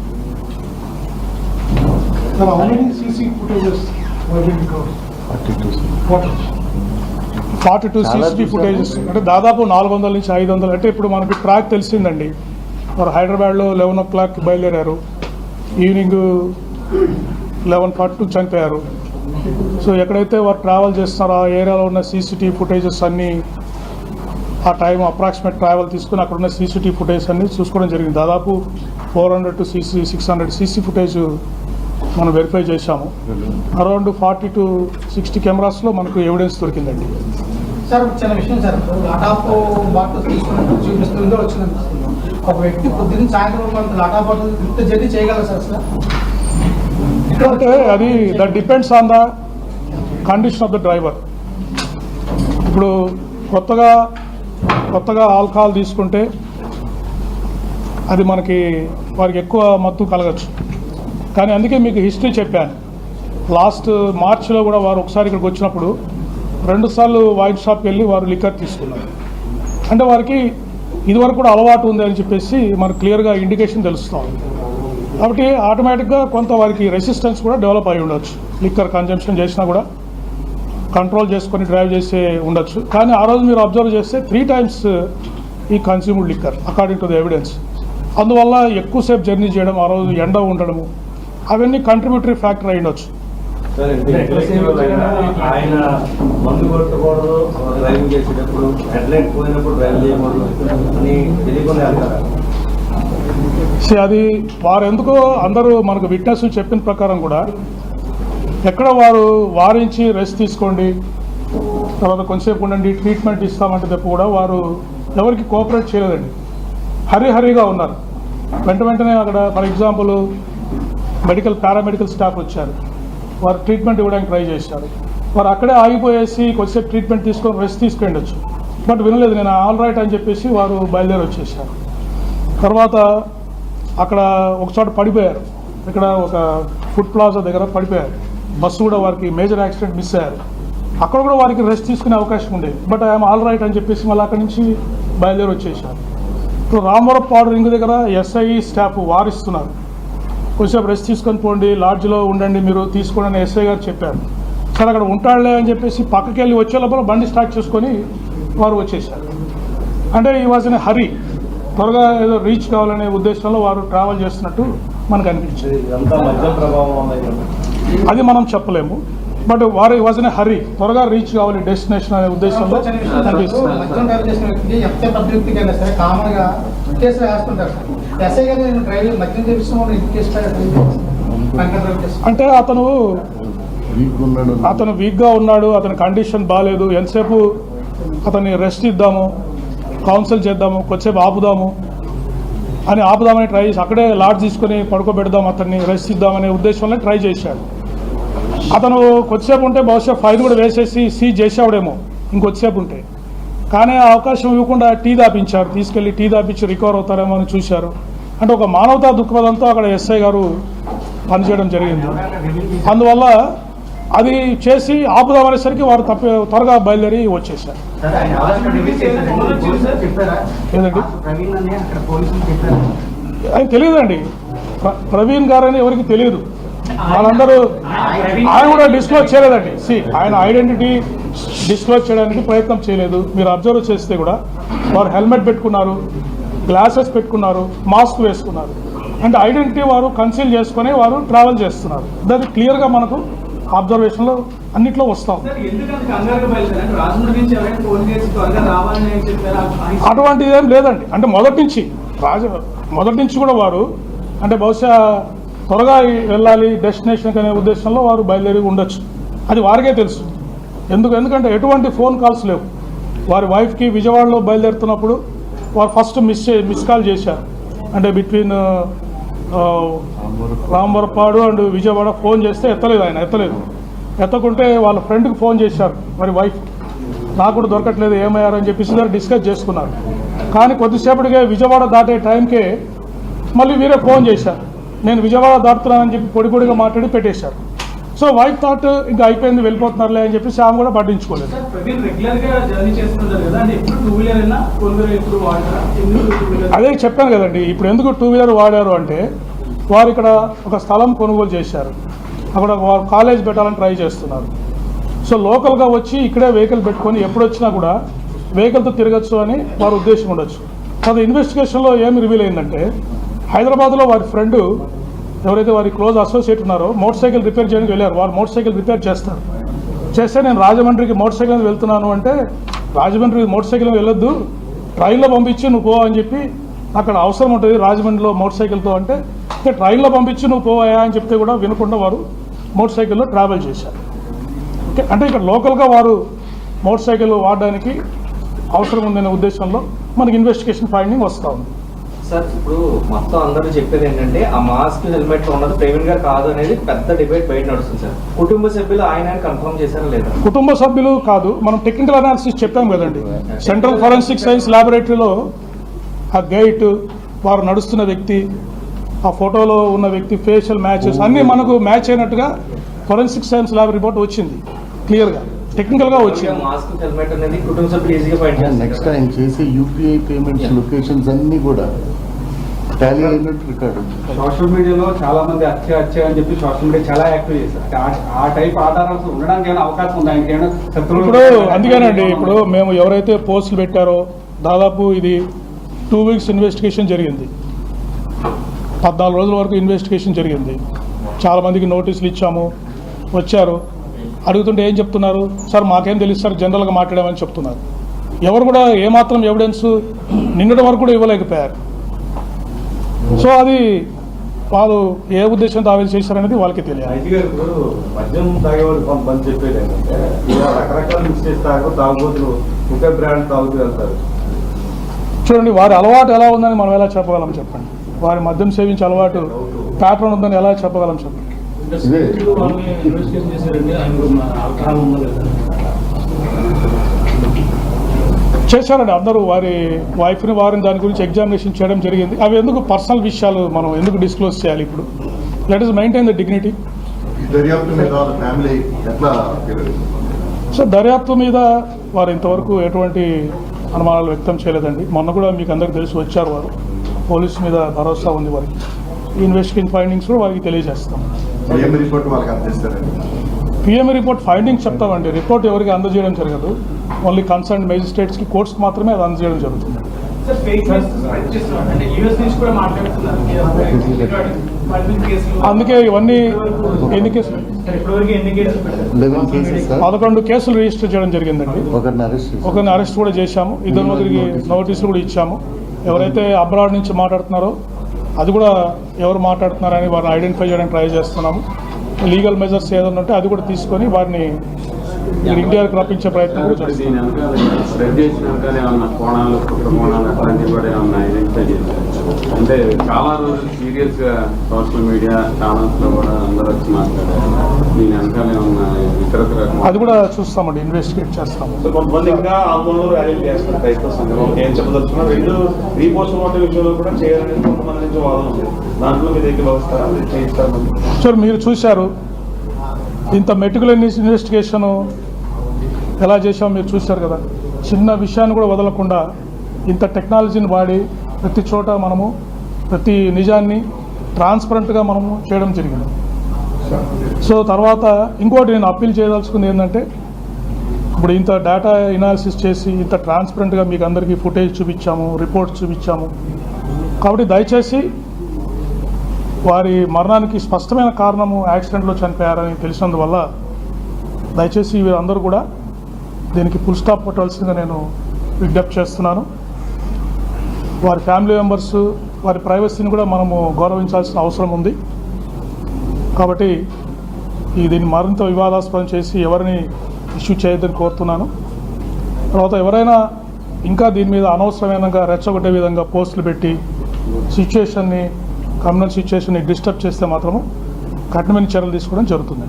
[SPEAKER 1] 42 CCTV ఫుటేజెస్ అంటే దాదాపు 400 నుంచి 500. అంటే ఇప్పుడు మనకి ట్రాక్ తెలిసిందండి. వారు హైదరాబాద్లో 11 o'clock బయలుదేరారు, ఈవినింగ్ 11:42 చనిపోయారు. సో ఎక్కడైతే వారు ట్రావెల్ చేస్తున్నారో ఆ ఏరియాలో ఉన్న CCTV ఫుటేజెస్ అన్నీ ఆ టైం అప్రాక్సిమేట్ ట్రావెల్ తీసుకుని అక్కడ ఉన్న CCTV ఫుటేజ్ అన్ని చూసుకోవడం జరిగింది. దాదాపు 400 to 600 CC ఫుటేజ్ మనం వెరిఫై చేశాము. అరౌండ్ 40 to 60 కెమెరాస్లో మనకు ఎవిడెన్స్ దొరికిందండి.
[SPEAKER 6] సార్ చిన్న విషయం సార్, లాటాప్ బాటిల్ తీసుకున్నట్టు చూపిస్తుందో వచ్చింది. ఒక వ్యక్తి పొద్దున్న సాయంత్రం లాటాప్ బాటిల్ ఇంత జర్నీ చేయగలరు సార్ అసలు?
[SPEAKER 1] అంటే అది that depends on the condition of the driver. ఇప్పుడు కొత్తగా ఆల్కహాల్ తీసుకుంటే అది వారికి ఎక్కువ మత్తు కలగచ్చు. కానీ అందుకే మీకు హిస్టరీ చెప్పాను. లాస్ట్ మార్చిలో కూడా వారు ఒకసారి ఇక్కడికి వచ్చినప్పుడు 2 సార్లు వైన్ షాప్కి వెళ్ళి వారు లిక్కర్ తీసుకున్నారు. అంటే వారికి ఇదివరకు కూడా అలవాటు ఉంది అని చెప్పేసి మనకు క్లియర్గా ఇండికేషన్ తెలుస్తుంది. కాబట్టి ఆటోమేటిక్గా కొంత వారికి రెసిస్టెన్స్ కూడా డెవలప్ అయి ఉండొచ్చు. లిక్కర్ కన్జంప్షన్ చేసినా కూడా కంట్రోల్ చేసుకొని డ్రైవ్ చేసే ఉండొచ్చు. కానీ ఆ రోజు మీరు అబ్జర్వ్ చేస్తే 3 times ఈ consumed liquor according to the evidence. అందువల్ల ఎక్కువసేపు జర్నీ చేయడం, ఆ రోజు ఎండ ఉండడము, అవన్నీ కంట్రిబ్యూటరీ ఫ్యాక్టర్ అయి ఉండొచ్చు.
[SPEAKER 7] ఆయన మందు కొట్టకూడదు, డ్రైవింగ్ చేసేటప్పుడు హెడ్లైట్ పోయినప్పుడు డ్రైవ్ చేయకూడదు అని తెలియకుండా వెళ్తారా?
[SPEAKER 1] అది వారు ఎందుకో అందరూ మనకు విట్నెస్ చెప్పిన ప్రకారం కూడా ఎక్కడ వారు వారించి రెస్ట్ తీసుకోండి, తర్వాత కొంచెంసేపు ఉండండి, ట్రీట్మెంట్ ఇస్తామంటే తప్ప కూడా వారు ఎవరికి కోఆపరేట్ చేయలేదండి. హరీగా ఉన్నారు. వెంటనే అక్కడ ఫర్ ఎగ్జాంపుల్ పారామెడికల్ స్టాఫ్ వచ్చారు, వారు ట్రీట్మెంట్ ఇవ్వడానికి ట్రై చేశారు. వారు అక్కడే ఆగిపోయేసి కొద్దిసేపు ట్రీట్మెంట్ తీసుకొని రెస్ట్ తీసుకెళ్ళొచ్చు. బట్ వినలేదు, నేను ఆల్ రైట్ అని చెప్పేసి వారు బయలుదేరి వచ్చేసారు. తర్వాత అక్కడ ఒకచోట పడిపోయారు, ఇక్కడ ఒక ఫుడ్ ప్లాజా దగ్గర పడిపోయారు. బస్సు కూడా వారికి మేజర్ యాక్సిడెంట్ మిస్ అయ్యారు. అక్కడ కూడా వారికి రెస్ట్ తీసుకునే అవకాశం ఉండేది. బట్ ఐఎమ్ ఆల్ రైట్ అని చెప్పేసి మళ్ళీ అక్కడి నుంచి బయలుదేరి వచ్చేసారు. ఇప్పుడు రామవరం పాడు రింగ్ దగ్గర SI స్టాఫ్ వారిస్తున్నారు, కొంచెంసేపు రెస్ట్ తీసుకొని పోండి, లాడ్జ్లో ఉండండి మీరు తీసుకోండి అని SI గారు చెప్పారు. సరే అక్కడ ఉంటాడులే అని చెప్పేసి పక్కకి వెళ్ళి వచ్చే లోపల బండి స్టార్ట్ చేసుకొని వారు వచ్చేసారు. అంటే ఈ వాజ్ ఇన్ హరీ, త్వరగా ఏదో రీచ్ కావాలనే ఉద్దేశంలో వారు ట్రావెల్ చేస్తున్నట్టు మనకు అనిపించింది. అది మనం చెప్పలేము. బట్ వారు వాజ్ ఇన్ హరీ, త్వరగా రీచ్ కావాలి డెస్టినేషన్ అనే ఉద్దేశంలో అనిపిస్తుంది.
[SPEAKER 6] మద్యం డ్రైవ్ చేసిన వ్యక్తికి ఎంత పెద్ద వ్యక్తికి అయినా సరే కామన్గా కేసులు వేస్తుంటారు సార్. SI గారు నేను డ్రైవింగ్ మద్యం చేపిస్తున్నాను ఇంటి కేసు
[SPEAKER 1] అంటే అతను వీక్గా ఉన్నాడు, అతని కండిషన్ బాగాలేదు, ఎంతసేపు అతన్ని రెస్ట్ ఇద్దాము, కౌన్సిల్ చేద్దాము, కొద్దిసేపు ఆపుదామని ట్రై చేసి అక్కడే లాడ్జ్ తీసుకొని పడుకోబెడదాం, అతన్ని రెస్ట్ ఇద్దామనే ఉద్దేశంలో ట్రై చేశాడు. అతను కొద్దిసేపు ఉంటే బహుశా ఫైన్ కూడా వేసేసి సీజ్ చేసేవాడేమో ఇంకొద్దిసేపు ఉంటే. కానీ ఆ అవకాశం ఇవ్వకుండా టీ దాపించారు, తీసుకెళ్ళి టీ దాపించి రికవర్ అవుతారేమో అని చూశారు. అంటే ఒక మానవతా దృక్పథంతో అక్కడ SI గారు పనిచేయడం జరిగింది. అందువల్ల అది చేసి ఆపుదామనేసరికి వారు త్వరగా బయలుదేరి వచ్చేసారు.
[SPEAKER 5] సార్ ఆయన ఎవరైనా రిలీజ్ చేశారండి? పోలీసులు చెప్పారా?
[SPEAKER 1] ఏదండి
[SPEAKER 5] ప్రవీణ్ అని అక్కడ పోలీసులు చెప్పారు.
[SPEAKER 1] ఆయన తెలియదండి. ప్రవీణ్ గారని ఎవరికి తెలియదు. వాళ్ళందరూ ఆయన కూడా డిస్క్లోజ్ చేయలేదండి. ఆయన ఐడెంటిటీ డిస్క్లోజ్ చేయడానికి ప్రయత్నం చేయలేదు. మీరు అబ్జర్వ్ చేస్తే కూడా వారు హెల్మెట్ పెట్టుకున్నారు, గ్లాసెస్ పెట్టుకున్నారు, మాస్క్ వేసుకున్నారు. అంటే ఐడెంటిటీ వారు కన్సీల్ చేసుకుని వారు ట్రావెల్ చేస్తున్నారు. అది క్లియర్గా మనకు అబ్జర్వేషన్లో అన్నిట్లో వస్తాం. అటువంటిది ఏం లేదండి. అంటే మొదటి నుంచి కూడా వారు అంటే బహుశా త్వరగా వెళ్ళాలి డెస్టినేషన్కి అనే ఉద్దేశంలో వారు బయలుదేరి ఉండొచ్చు. అది వారికే తెలుసు. ఎందుకంటే ఎటువంటి ఫోన్ కాల్స్ లేవు. వారి వైఫ్కి విజయవాడలో బయలుదేరుతున్నప్పుడు వారు ఫస్ట్ మిస్ కాల్ చేశారు. అంటే బిట్వీన్ రాంబరపాడు అండ్ విజయవాడ ఫోన్ చేస్తే ఎత్తలేదు. ఎత్తకుంటే వాళ్ళ ఫ్రెండ్కి ఫోన్ చేశారు మరి వైఫ్, నాకు కూడా దొరకట్లేదు ఏమయ్యారని చెప్పేసి డిస్కస్ చేసుకున్నారు. కానీ కొద్దిసేపటికే విజయవాడ దాటే టైంకే మళ్ళీ వీరే ఫోన్ చేశారు, నేను విజయవాడ దాటుతున్నానని చెప్పి పొడిగా మాట్లాడి పెట్టేశారు. సో వైఫ్ థాట్ ఇంకా అయిపోయింది వెళ్ళిపోతున్నారులే అని చెప్పేసి ఆమె కూడా పట్టించుకోలేదు. అదే చెప్పాను కదండి. ఇప్పుడు ఎందుకు 2 వీలర్ వాడారు అంటే వారు ఇక్కడ ఒక స్థలం కొనుగోలు చేశారు, అక్కడ వారు కాలేజ్ పెట్టాలని ట్రై చేస్తున్నారు. సో లోకల్గా వచ్చి ఇక్కడే వెహికల్ పెట్టుకొని ఎప్పుడు వచ్చినా కూడా వెహికల్తో తిరగచ్చు అని వారి ఉద్దేశం ఉండొచ్చు. అది ఇన్వెస్టిగేషన్లో ఏమి రివీల్ అయిందంటే హైదరాబాద్లో వారి ఫ్రెండ్ ఎవరైతే వారి క్లోజ్ అసోసియేట్ ఉన్నారో మోటార్ సైకిల్ రిపేర్ చేయడానికి వెళ్ళారు. వాళ్ళు మోటార్ సైకిల్ రిపేర్ చేస్తే నేను రాజమండ్రికి మోటార్ సైకిల్ మీద వెళ్తున్నాను అంటే రాజమండ్రికి మోటార్ సైకిల్ వెళ్ళొద్దు, ట్రైన్లో పంపించి నువ్వు పో అని చెప్పి, అక్కడ అవసరం ఉంటుంది రాజమండ్రిలో మోటార్ సైకిల్తో అంటే ట్రైన్లో పంపించి నువ్వు పోవా అని చెప్తే కూడా వినకుండా వారు మోటార్ సైకిల్లో ట్రావెల్ చేశారు. ఓకే, అంటే ఇక్కడ లోకల్గా వారు మోటార్ సైకిల్ వాడడానికి అవసరం ఉందనే ఉద్దేశంలో మనకి ఇన్వెస్టిగేషన్ ఫైండింగ్ వస్తూ ఉంది.
[SPEAKER 5] సార్ ఇప్పుడు మొత్తం అందరూ చెప్పేది ఏంటంటే ఆ మాస్క్ హెల్మెట్ ఉన్నది ప్రవీణ్ గారు కాదు అనేది పెద్ద డిబేట్ బయట నడుస్తుంది సార్. కుటుంబ సభ్యులు ఆయన కన్ఫర్మ్ చేశారా లేదా?
[SPEAKER 1] కుటుంబ సభ్యులు కాదు, మనం టెక్నికల్ అనాలిసిస్ చెప్పాం కదండి. సెంట్రల్ ఫోరెన్సిక్ సైన్స్ ల్యాబొరేటరీలో ఆ గైట్, వారు నడుస్తున్న వ్యక్తి, ఆ ఫోటోలో ఉన్న వ్యక్తి ఫేషియల్ మ్యాచెస్ అన్నీ మనకు మ్యాచ్ అయినట్టుగా ఫోరెన్సిక్ సైన్స్ ల్యాబ్ రిపోర్ట్ వచ్చింది, క్లియర్గా టెక్నికల్గా వచ్చింది.
[SPEAKER 5] మాస్క్ హెల్మెట్ అనేది కుటుంబ సభ్యులు ఈజీగా ఫైండ్ చేస్తారు.
[SPEAKER 2] నెక్స్ట్ ఆయన చేసే యూపీఐ పేమెంట్స్ లొకేషన్స్ అన్ని కూడా టాలీ అయినట్టు రికార్డు.
[SPEAKER 3] సోషల్ మీడియాలో చాలా మంది హత్య అని చెప్పి సోషల్ మీడియా చాలా యాక్టివ్ చేశారు. ఆ టైప్ ఆధారాలు ఉండడానికి ఏమైనా అవకాశం ఉందా? ఆయనకి
[SPEAKER 1] ఇప్పుడు అందుకేనండి, ఇప్పుడు మేము ఎవరైతే పోస్టులు పెట్టారో దాదాపు ఇది 2 వీక్స్ ఇన్వెస్టిగేషన్ జరిగింది, 14 రోజుల వరకు ఇన్వెస్టిగేషన్ జరిగింది. చాలామందికి నోటీసులు ఇచ్చాము, వచ్చారు. అడుగుతుంటే ఏం చెప్తున్నారు, సార్ మాకేం తెలుసు సార్ జనరల్గా మాట్లాడామని చెప్తున్నారు. ఎవరు కూడా ఏమాత్రం ఎవిడెన్స్ నిన్నటి వరకు కూడా ఇవ్వలేకపోయారు. సో అది వాళ్ళు ఏ ఉద్దేశంతో ఆవేదన చేశారనేది వాళ్ళకి తెలియాలి.
[SPEAKER 7] ఇప్పుడు మద్యం తాగేవాళ్ళు కొంతమంది చెప్పేది ఏంటంటే ఇలా రకరకాల మిస్టేక్స్ తాగుబోతులు ఒకే బ్రాండ్ తాగుతూ వెళ్తారు.
[SPEAKER 1] చూడండి, వారి అలవాటు ఎలా ఉందని మనం ఎలా చెప్పగలం చెప్పండి. వారి మద్యం సేవించే అలవాటు ప్యాటర్న్ ఉందని ఎలా చెప్పగలం చెప్పండి. చేశారండి అందరూ, వారి వైఫ్ని వారిని దాని గురించి ఎగ్జామినేషన్ చేయడం జరిగింది. అవి ఎందుకు పర్సనల్ విషయాలు మనం ఎందుకు డిస్క్లోజ్ చేయాలి? ఇప్పుడు let us maintain the dignity. So దర్యాప్తు మీద వారు ఇంతవరకు ఎటువంటి అనుమానాలు వ్యక్తం చేయలేదండి. మొన్న కూడా మీకు అందరికీ తెలిసి వచ్చారు, వారు పోలీసు మీద భరోసా ఉంది వారికి. ఇన్వెస్టిగేషన్ ఫైండింగ్స్ కూడా వారికి తెలియజేస్తాం. పిఎంఈ రిపోర్ట్ ఫైండింగ్స్ చెప్తామండి. రిపోర్ట్ ఎవరికి అందజేయడం జరగదు, ఓన్లీ కన్సర్న్ మేజిస్ట్రేట్స్కి కోర్ట్స్కి మాత్రమే అది అందజేయడం జరుగుతుంది. అందుకే ఇవన్నీ ఎన్ని కేసులు 11 కేసులు రిజిస్టర్ చేయడం జరిగిందండి. ఒకరిని అరెస్ట్ కూడా చేశాము, 2 మందికి నోటీసులు కూడా ఇచ్చాము. ఎవరైతే అబ్రాడ్ నుంచి మాట్లాడుతున్నారో అది కూడా ఎవరు మాట్లాడుతున్నారని వారిని ఐడెంటిఫై చేయడానికి ట్రై చేస్తున్నాము. లీగల్ మెజర్స్ ఏదైనా ఉంటే అది కూడా తీసుకొని వారిని ఇండియాకి రప్పించే ప్రయత్నం కూడా చేస్తున్నాం.
[SPEAKER 4] అంటే చాలా రోజులు సీరియస్ గా సోషల్ మీడియా ఛానల్స్ లో కూడా అందరూ వచ్చి మాట్లాడారు. దీని వెనకాల ఏమన్నా ఇతరత్ర
[SPEAKER 1] అది కూడా చూస్తామండి, ఇన్వెస్టిగేట్ చేస్తాము.
[SPEAKER 7] కొంతమంది ఇంకా ఆందోళనలు ర్యాలీ చేస్తారు క్రైస్తవ సంఘం. ఏం చెప్పదలుచుకున్నా 2 రీపోస్ట్ విషయంలో కూడా చేయాలని కొంతమంది నుంచి వాదన ఉంది. దాంట్లో మీరు ఏకీభవిస్తారా, చేయిస్తారు?
[SPEAKER 1] సార్ మీరు చూశారు ఇంత మెటికులస్ ఇన్వెస్టిగేషను ఎలా చేసామో మీరు చూశారు కదా. చిన్న విషయాన్ని కూడా వదలకుండా ఇంత టెక్నాలజీని వాడి ప్రతి చోట మనము ప్రతి నిజాన్ని ట్రాన్స్పరెంట్గా మనము చేయడం జరిగింది. సో తర్వాత ఇంకోటి నేను అప్పీల్ చేయదలుచుకుంది ఏంటంటే, ఇప్పుడు ఇంత డేటా ఎనాలిసిస్ చేసి ఇంత ట్రాన్స్పరెంట్గా మీకు అందరికీ ఫుటేజ్ చూపించాము, రిపోర్ట్స్ చూపించాము. కాబట్టి దయచేసి వారి మరణానికి స్పష్టమైన కారణము యాక్సిడెంట్లో చనిపోయారని తెలిసినందువల్ల దయచేసి వీరందరూ కూడా దీనికి ఫుల్ స్టాప్ పెట్టాల్సిందిగా నేను విజ్ఞప్తి చేస్తున్నాను. వారి ఫ్యామిలీ మెంబర్స్ వారి ప్రైవసీని కూడా మనము గౌరవించాల్సిన అవసరం ఉంది. కాబట్టి దీన్ని మరింత వివాదాస్పదం చేసి ఎవరిని ఇష్యూ చేయొద్దని కోరుతున్నాను. తర్వాత ఎవరైనా ఇంకా దీని మీద అనవసరమైనగా రెచ్చగొట్టే విధంగా పోస్టులు పెట్టి సిచ్యుయేషన్ని కమ్యూనల్ సిచ్యుయేషన్ని డిస్టర్బ్ చేస్తే మాత్రము కఠినమైన చర్యలు తీసుకోవడం జరుగుతుంది.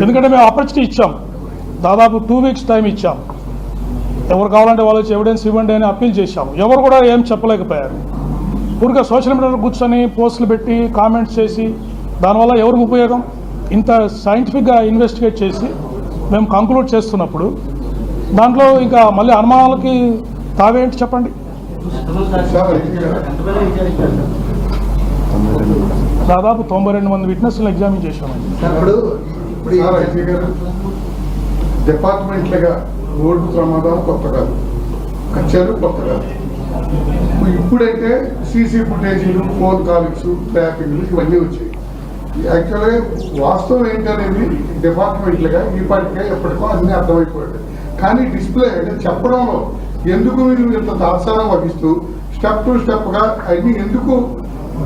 [SPEAKER 1] ఎందుకంటే మేము ఆపర్చునిటీ ఇచ్చాం, దాదాపు 2 weeks టైం ఇచ్చాం. ఎవరు కావాలంటే వాళ్ళు వచ్చి ఎవిడెన్స్ ఇవ్వండి అని అప్పీల్ చేశాము. ఎవరు కూడా ఏం చెప్పలేకపోయారు. ఊరికే సోషల్ మీడియాలో కూర్చొని పోస్టులు పెట్టి కామెంట్స్ చేసి దానివల్ల ఎవరికి ఉపయోగం? ఇంత సైంటిఫిక్గా ఇన్వెస్టిగేట్ చేసి మేము కంక్లూడ్ చేస్తున్నప్పుడు దాంట్లో ఇంకా మళ్ళీ అనుమానాలకి తావేంటి చెప్పండి. దాదాపు 92 మంది విట్నెస్లు ఎగ్జామిన్ చేశామండి.
[SPEAKER 8] డిపార్ట్మెంట్లుగా రోడ్డు ప్రమాదాలు కొత్త కాదు, కచ్చారు కొత్త కాదు. ఇప్పుడైతే సీసీ ఫుటేజీలు, ఫోన్ కాలింగ్స్, ట్రాపింగ్లు ఇవన్నీ వచ్చాయి. యాక్చువల్గా వాస్తవం ఏంటనేది డిపార్ట్మెంట్లుగా ఈపాటికే ఎప్పటికో అన్నీ అర్థమైపోయాయి. కానీ డిస్ప్లే అంటే చెప్పడంలో ఎందుకు మీరు ఇంత తాత్సారం వహిస్తూ స్టెప్ టు స్టెప్గా అన్ని ఎందుకు?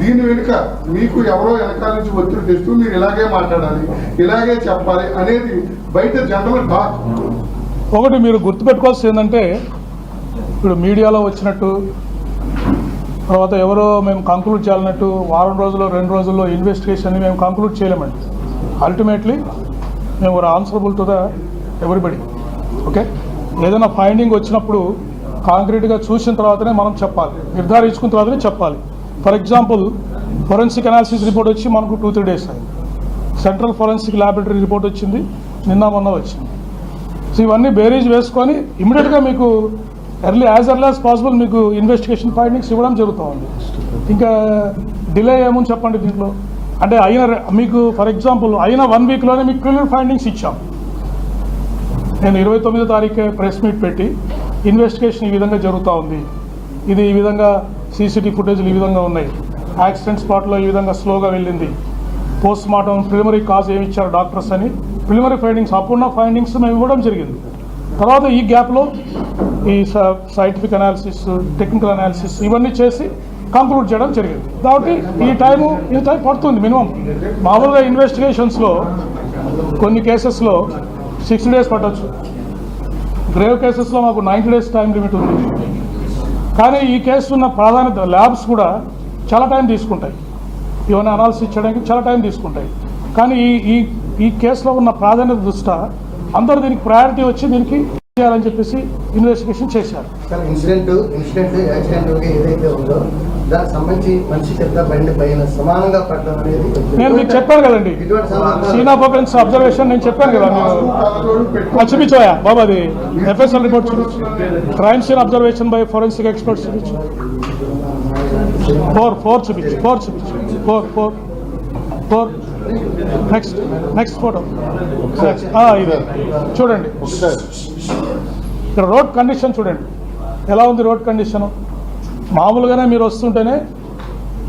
[SPEAKER 8] దీని వెనుక మీకు ఎవరో వెనకాల నుంచి ఒత్తిడి తెస్తూ మీరు ఇలాగే మాట్లాడాలి, ఇలాగే చెప్పాలి అనేది బయట జనరల్ టాక్.
[SPEAKER 1] ఒకటి మీరు గుర్తుపెట్టుకోవాల్సింది ఏంటంటే, ఇప్పుడు మీడియాలో వచ్చినట్టు తర్వాత ఎవరో మేము కంక్లూడ్ చేయాలన్నట్టు వారం రోజుల్లో 2 రోజుల్లో ఇన్వెస్టిగేషన్ని మేము కంక్లూడ్ చేయలేమండి. అల్టిమేట్లీ మేము answerable to the everybody. Okay, ఏదైనా ఫైండింగ్ వచ్చినప్పుడు కాంక్రీట్గా చూసిన తర్వాతనే మనం చెప్పాలి, నిర్ధారించుకున్న తర్వాతనే చెప్పాలి. For example forensic analysis report వచ్చి మనకు 2-3 days అయింది. సెంట్రల్ ఫోరెన్సిక్ ల్యాబొరేటరీ రిపోర్ట్ వచ్చింది, నిన్న మొన్న వచ్చింది. సో ఇవన్నీ బేరీజ్ వేసుకొని ఇమీడియట్గా మీకు ఎర్లీ యాజ్ పాసిబుల్ మీకు ఇన్వెస్టిగేషన్ ఫైండింగ్స్ ఇవ్వడం జరుగుతూ ఉంది. ఇంకా డిలే ఏముంది చెప్పండి దీంట్లో? అంటే మీకు ఫర్ ఎగ్జాంపుల్ అయిన 1 weekలోనే మీకు క్లియర్ ఫైండింగ్స్ ఇచ్చాం. నేను 29వ తారీఖు ప్రెస్ మీట్ పెట్టి ఇన్వెస్టిగేషన్ ఈ విధంగా జరుగుతూ ఉంది, ఇది ఈ విధంగా సీసీటీవీ ఫుటేజ్లు ఈ విధంగా ఉన్నాయి, యాక్సిడెంట్ స్పాట్లో ఈ విధంగా స్లోగా వెళ్ళింది, పోస్ట్ మార్టం ప్రిలిమినరీ కాజ్ ఏమి ఇచ్చారు డాక్టర్స్ అని ప్రిలిమినరీ ఫైండింగ్స్, అప్పుడున్న ఫైండింగ్స్ మేము ఇవ్వడం జరిగింది. తర్వాత ఈ గ్యాప్లో ఈ సైంటిఫిక్ అనాలిసిస్, టెక్నికల్ అనాలిసిస్ ఇవన్నీ చేసి కంక్లూడ్ చేయడం జరిగింది. కాబట్టి ఈ టైం పడుతుంది మినిమం. మామూలుగా ఇన్వెస్టిగేషన్స్లో కొన్ని కేసెస్లో 6 days పట్టవచ్చు, గ్రేవ్ కేసెస్లో మాకు 90 days టైం లిమిట్ ఉంది. కానీ ఈ కేసు ఉన్న ప్రాధాన్యత ల్యాబ్స్ కూడా చాలా టైం తీసుకుంటాయి, ఇవన్నీ అనాలిసిస్ చేయడానికి చాలా టైం తీసుకుంటాయి. కానీ ఈ కేసులో ఉన్న ప్రాధాన్యత దృష్ట్యా అందరూ దీనికి ప్రయారిటీ వచ్చి దీనికి చేయాలని చెప్పేసి ఇన్వెస్టిగేషన్ చేశారు.
[SPEAKER 9] సార్ ఇన్సిడెంట్ యాక్సిడెంట్ ఏదైతే ఉందో దానికి సంబంధించి మనిషి చెత్త బండి పైన సమానంగా పడడం అనేది
[SPEAKER 1] నేను మీకు చెప్పాను కదండి, సీన్ ఆఫ్ అఫెన్స్ అబ్జర్వేషన్ నేను చెప్పాను కదా. మీరు చూపించోయా బాబా, అది ఎఫ్ఎస్ఎల్ రిపోర్ట్ చూపించు, crime scene observation by forensic experts చూపించు. 4 చూపించు, 4 చూపించు, 4 నెక్స్ట్ ఫోటో ఇది చూడండి. ఇక్కడ రోడ్ కండిషన్ చూడండి ఎలా ఉంది. రోడ్ కండిషను మామూలుగానే మీరు వస్తుంటేనే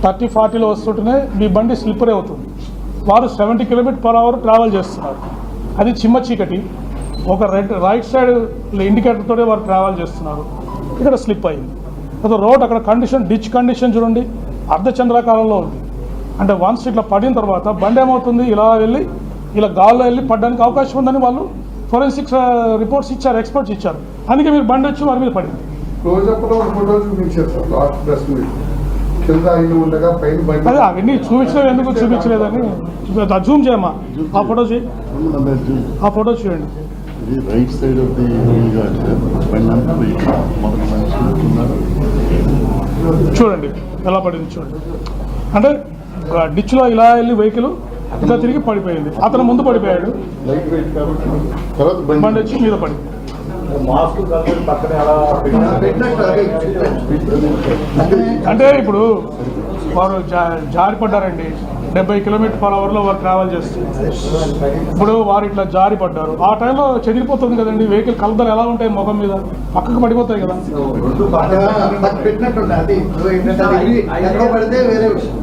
[SPEAKER 1] 30-40లో వస్తుంటేనే మీ బండి స్లిప్పర్ అవుతుంది. వారు 70 km/h ట్రావెల్ చేస్తున్నారు. అది చిమ్మ చీకటి, ఒక రైట్ సైడ్ ఇండికేటర్తోనే వారు ట్రావెల్ చేస్తున్నారు. ఇక్కడ స్లిప్ అయింది. అదే రోడ్ అక్కడ కండిషన్, డిచ్ కండిషన్ చూడండి, అర్ధచంద్రాకారంలో ఉంది. అంటే వన్స్ ఇట్లా పడిన తర్వాత బండి ఏమవుతుంది, ఇలా వెళ్ళి ఇలా గాల్లో వెళ్ళి పడడానికి అవకాశం ఉందని వాళ్ళు ఫోరెన్సిక్ రిపోర్ట్స్ ఇచ్చారు, ఎక్స్పర్ట్స్ ఇచ్చారు. అందుకే మీరు బండి వచ్చి వారి మీద పడింది. అదే అవన్నీ చూపించలేదు, ఎందుకు చూపించలేదని జూమ్ చేయమ్మా. ఆ ఫోటో చేయి, ఆ ఫోటో చూడండి.
[SPEAKER 2] రైట్ సైడ్ ఆఫ్ ది చూడండి
[SPEAKER 1] ఎలా పడింది చూడండి. అంటే డిచ్లో ఇలా వెళ్ళి వెహికల్ ఇట్లా తిరిగి పడిపోయింది. అతను ముందు పడిపోయాడు,
[SPEAKER 2] లైట్ వెయిట్ కాబట్టి తర్వాత
[SPEAKER 1] బండి
[SPEAKER 2] బండి
[SPEAKER 1] వచ్చి మీద పడి.
[SPEAKER 7] మాస్క్ కలిపి పక్కనే అలా
[SPEAKER 9] పెట్టినట్టు
[SPEAKER 1] అంటే ఇప్పుడు వారు జారి పడ్డారండి. 70 km/h వారు ట్రావెల్ చేస్తున్నారు. ఇప్పుడు వారు ఇట్లా జారి పడ్డారు. ఆ టైంలో చెదిరిపోతుంది కదండి వెహికల్. కలదలు ఎలా ఉంటాయి ముఖం మీద, పక్కకు పడిపోతాయి కదా.
[SPEAKER 9] పెట్టినట్టు అది ఇప్పుడు ఏంటంటే ఎక్కడ పడితే వేరే విషయం.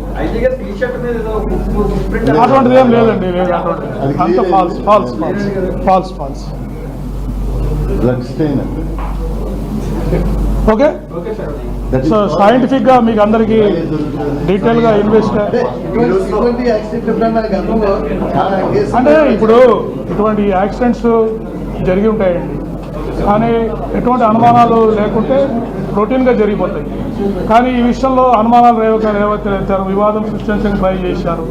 [SPEAKER 1] అటువంటిది ఏం లేదండి, లేదు అటువంటిది. అంత false false false false false.
[SPEAKER 2] Blood stain.
[SPEAKER 1] Okay, so scientific గా మీకు అందరికి డీటెయిల్ గా ఇన్వెస్ట్
[SPEAKER 9] ఇటువంటి యాక్సిడెంట్ ఎప్పుడన్నా గతంలో కేసు
[SPEAKER 1] అంటే ఇప్పుడు ఇటువంటి యాక్సిడెంట్స్ జరిగి ఉంటాయండి, కానీ ఎటువంటి అనుమానాలు లేకుంటే రొటీన్గా జరిగిపోతాయి. కానీ ఈ విషయంలో అనుమానాలు రేవెత్తారు, వివాదం సృష్టించడానికి ట్రై చేశారు.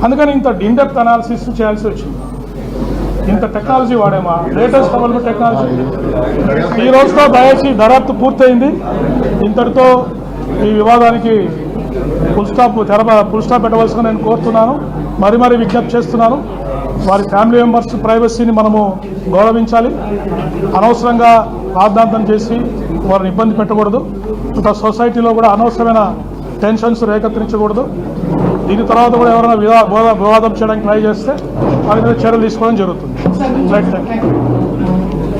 [SPEAKER 1] అందుకని ఇంత ఇన్డెప్త్ అనాలిసిస్ చేయాల్సి వచ్చింది. ఇంత టెక్నాలజీ వాడేమా, లేటెస్ట్ అవైలబుల్ టెక్నాలజీ. ఈ రోజుతో దయచేసి దర్యాప్తు పూర్తయింది. ఇంతటితో ఈ వివాదానికి ఫుల్ స్టాప్ పెట్టవలసిన నేను కోరుతున్నాను, మరీ విజ్ఞప్తి చేస్తున్నాను. వారి ఫ్యామిలీ మెంబర్స్ ప్రైవసీని మనము గౌరవించాలి. అనవసరంగా రాద్ధాంతం చేసి వారిని ఇబ్బంది పెట్టకూడదు. ఇంకా సొసైటీలో కూడా అనవసరమైన టెన్షన్స్ రేకెత్తించకూడదు. దీని తర్వాత కూడా ఎవరైనా వివాదం చేయడానికి ట్రై చేస్తే వారి మీద చర్యలు తీసుకోవడం జరుగుతుంది. Right, thank you.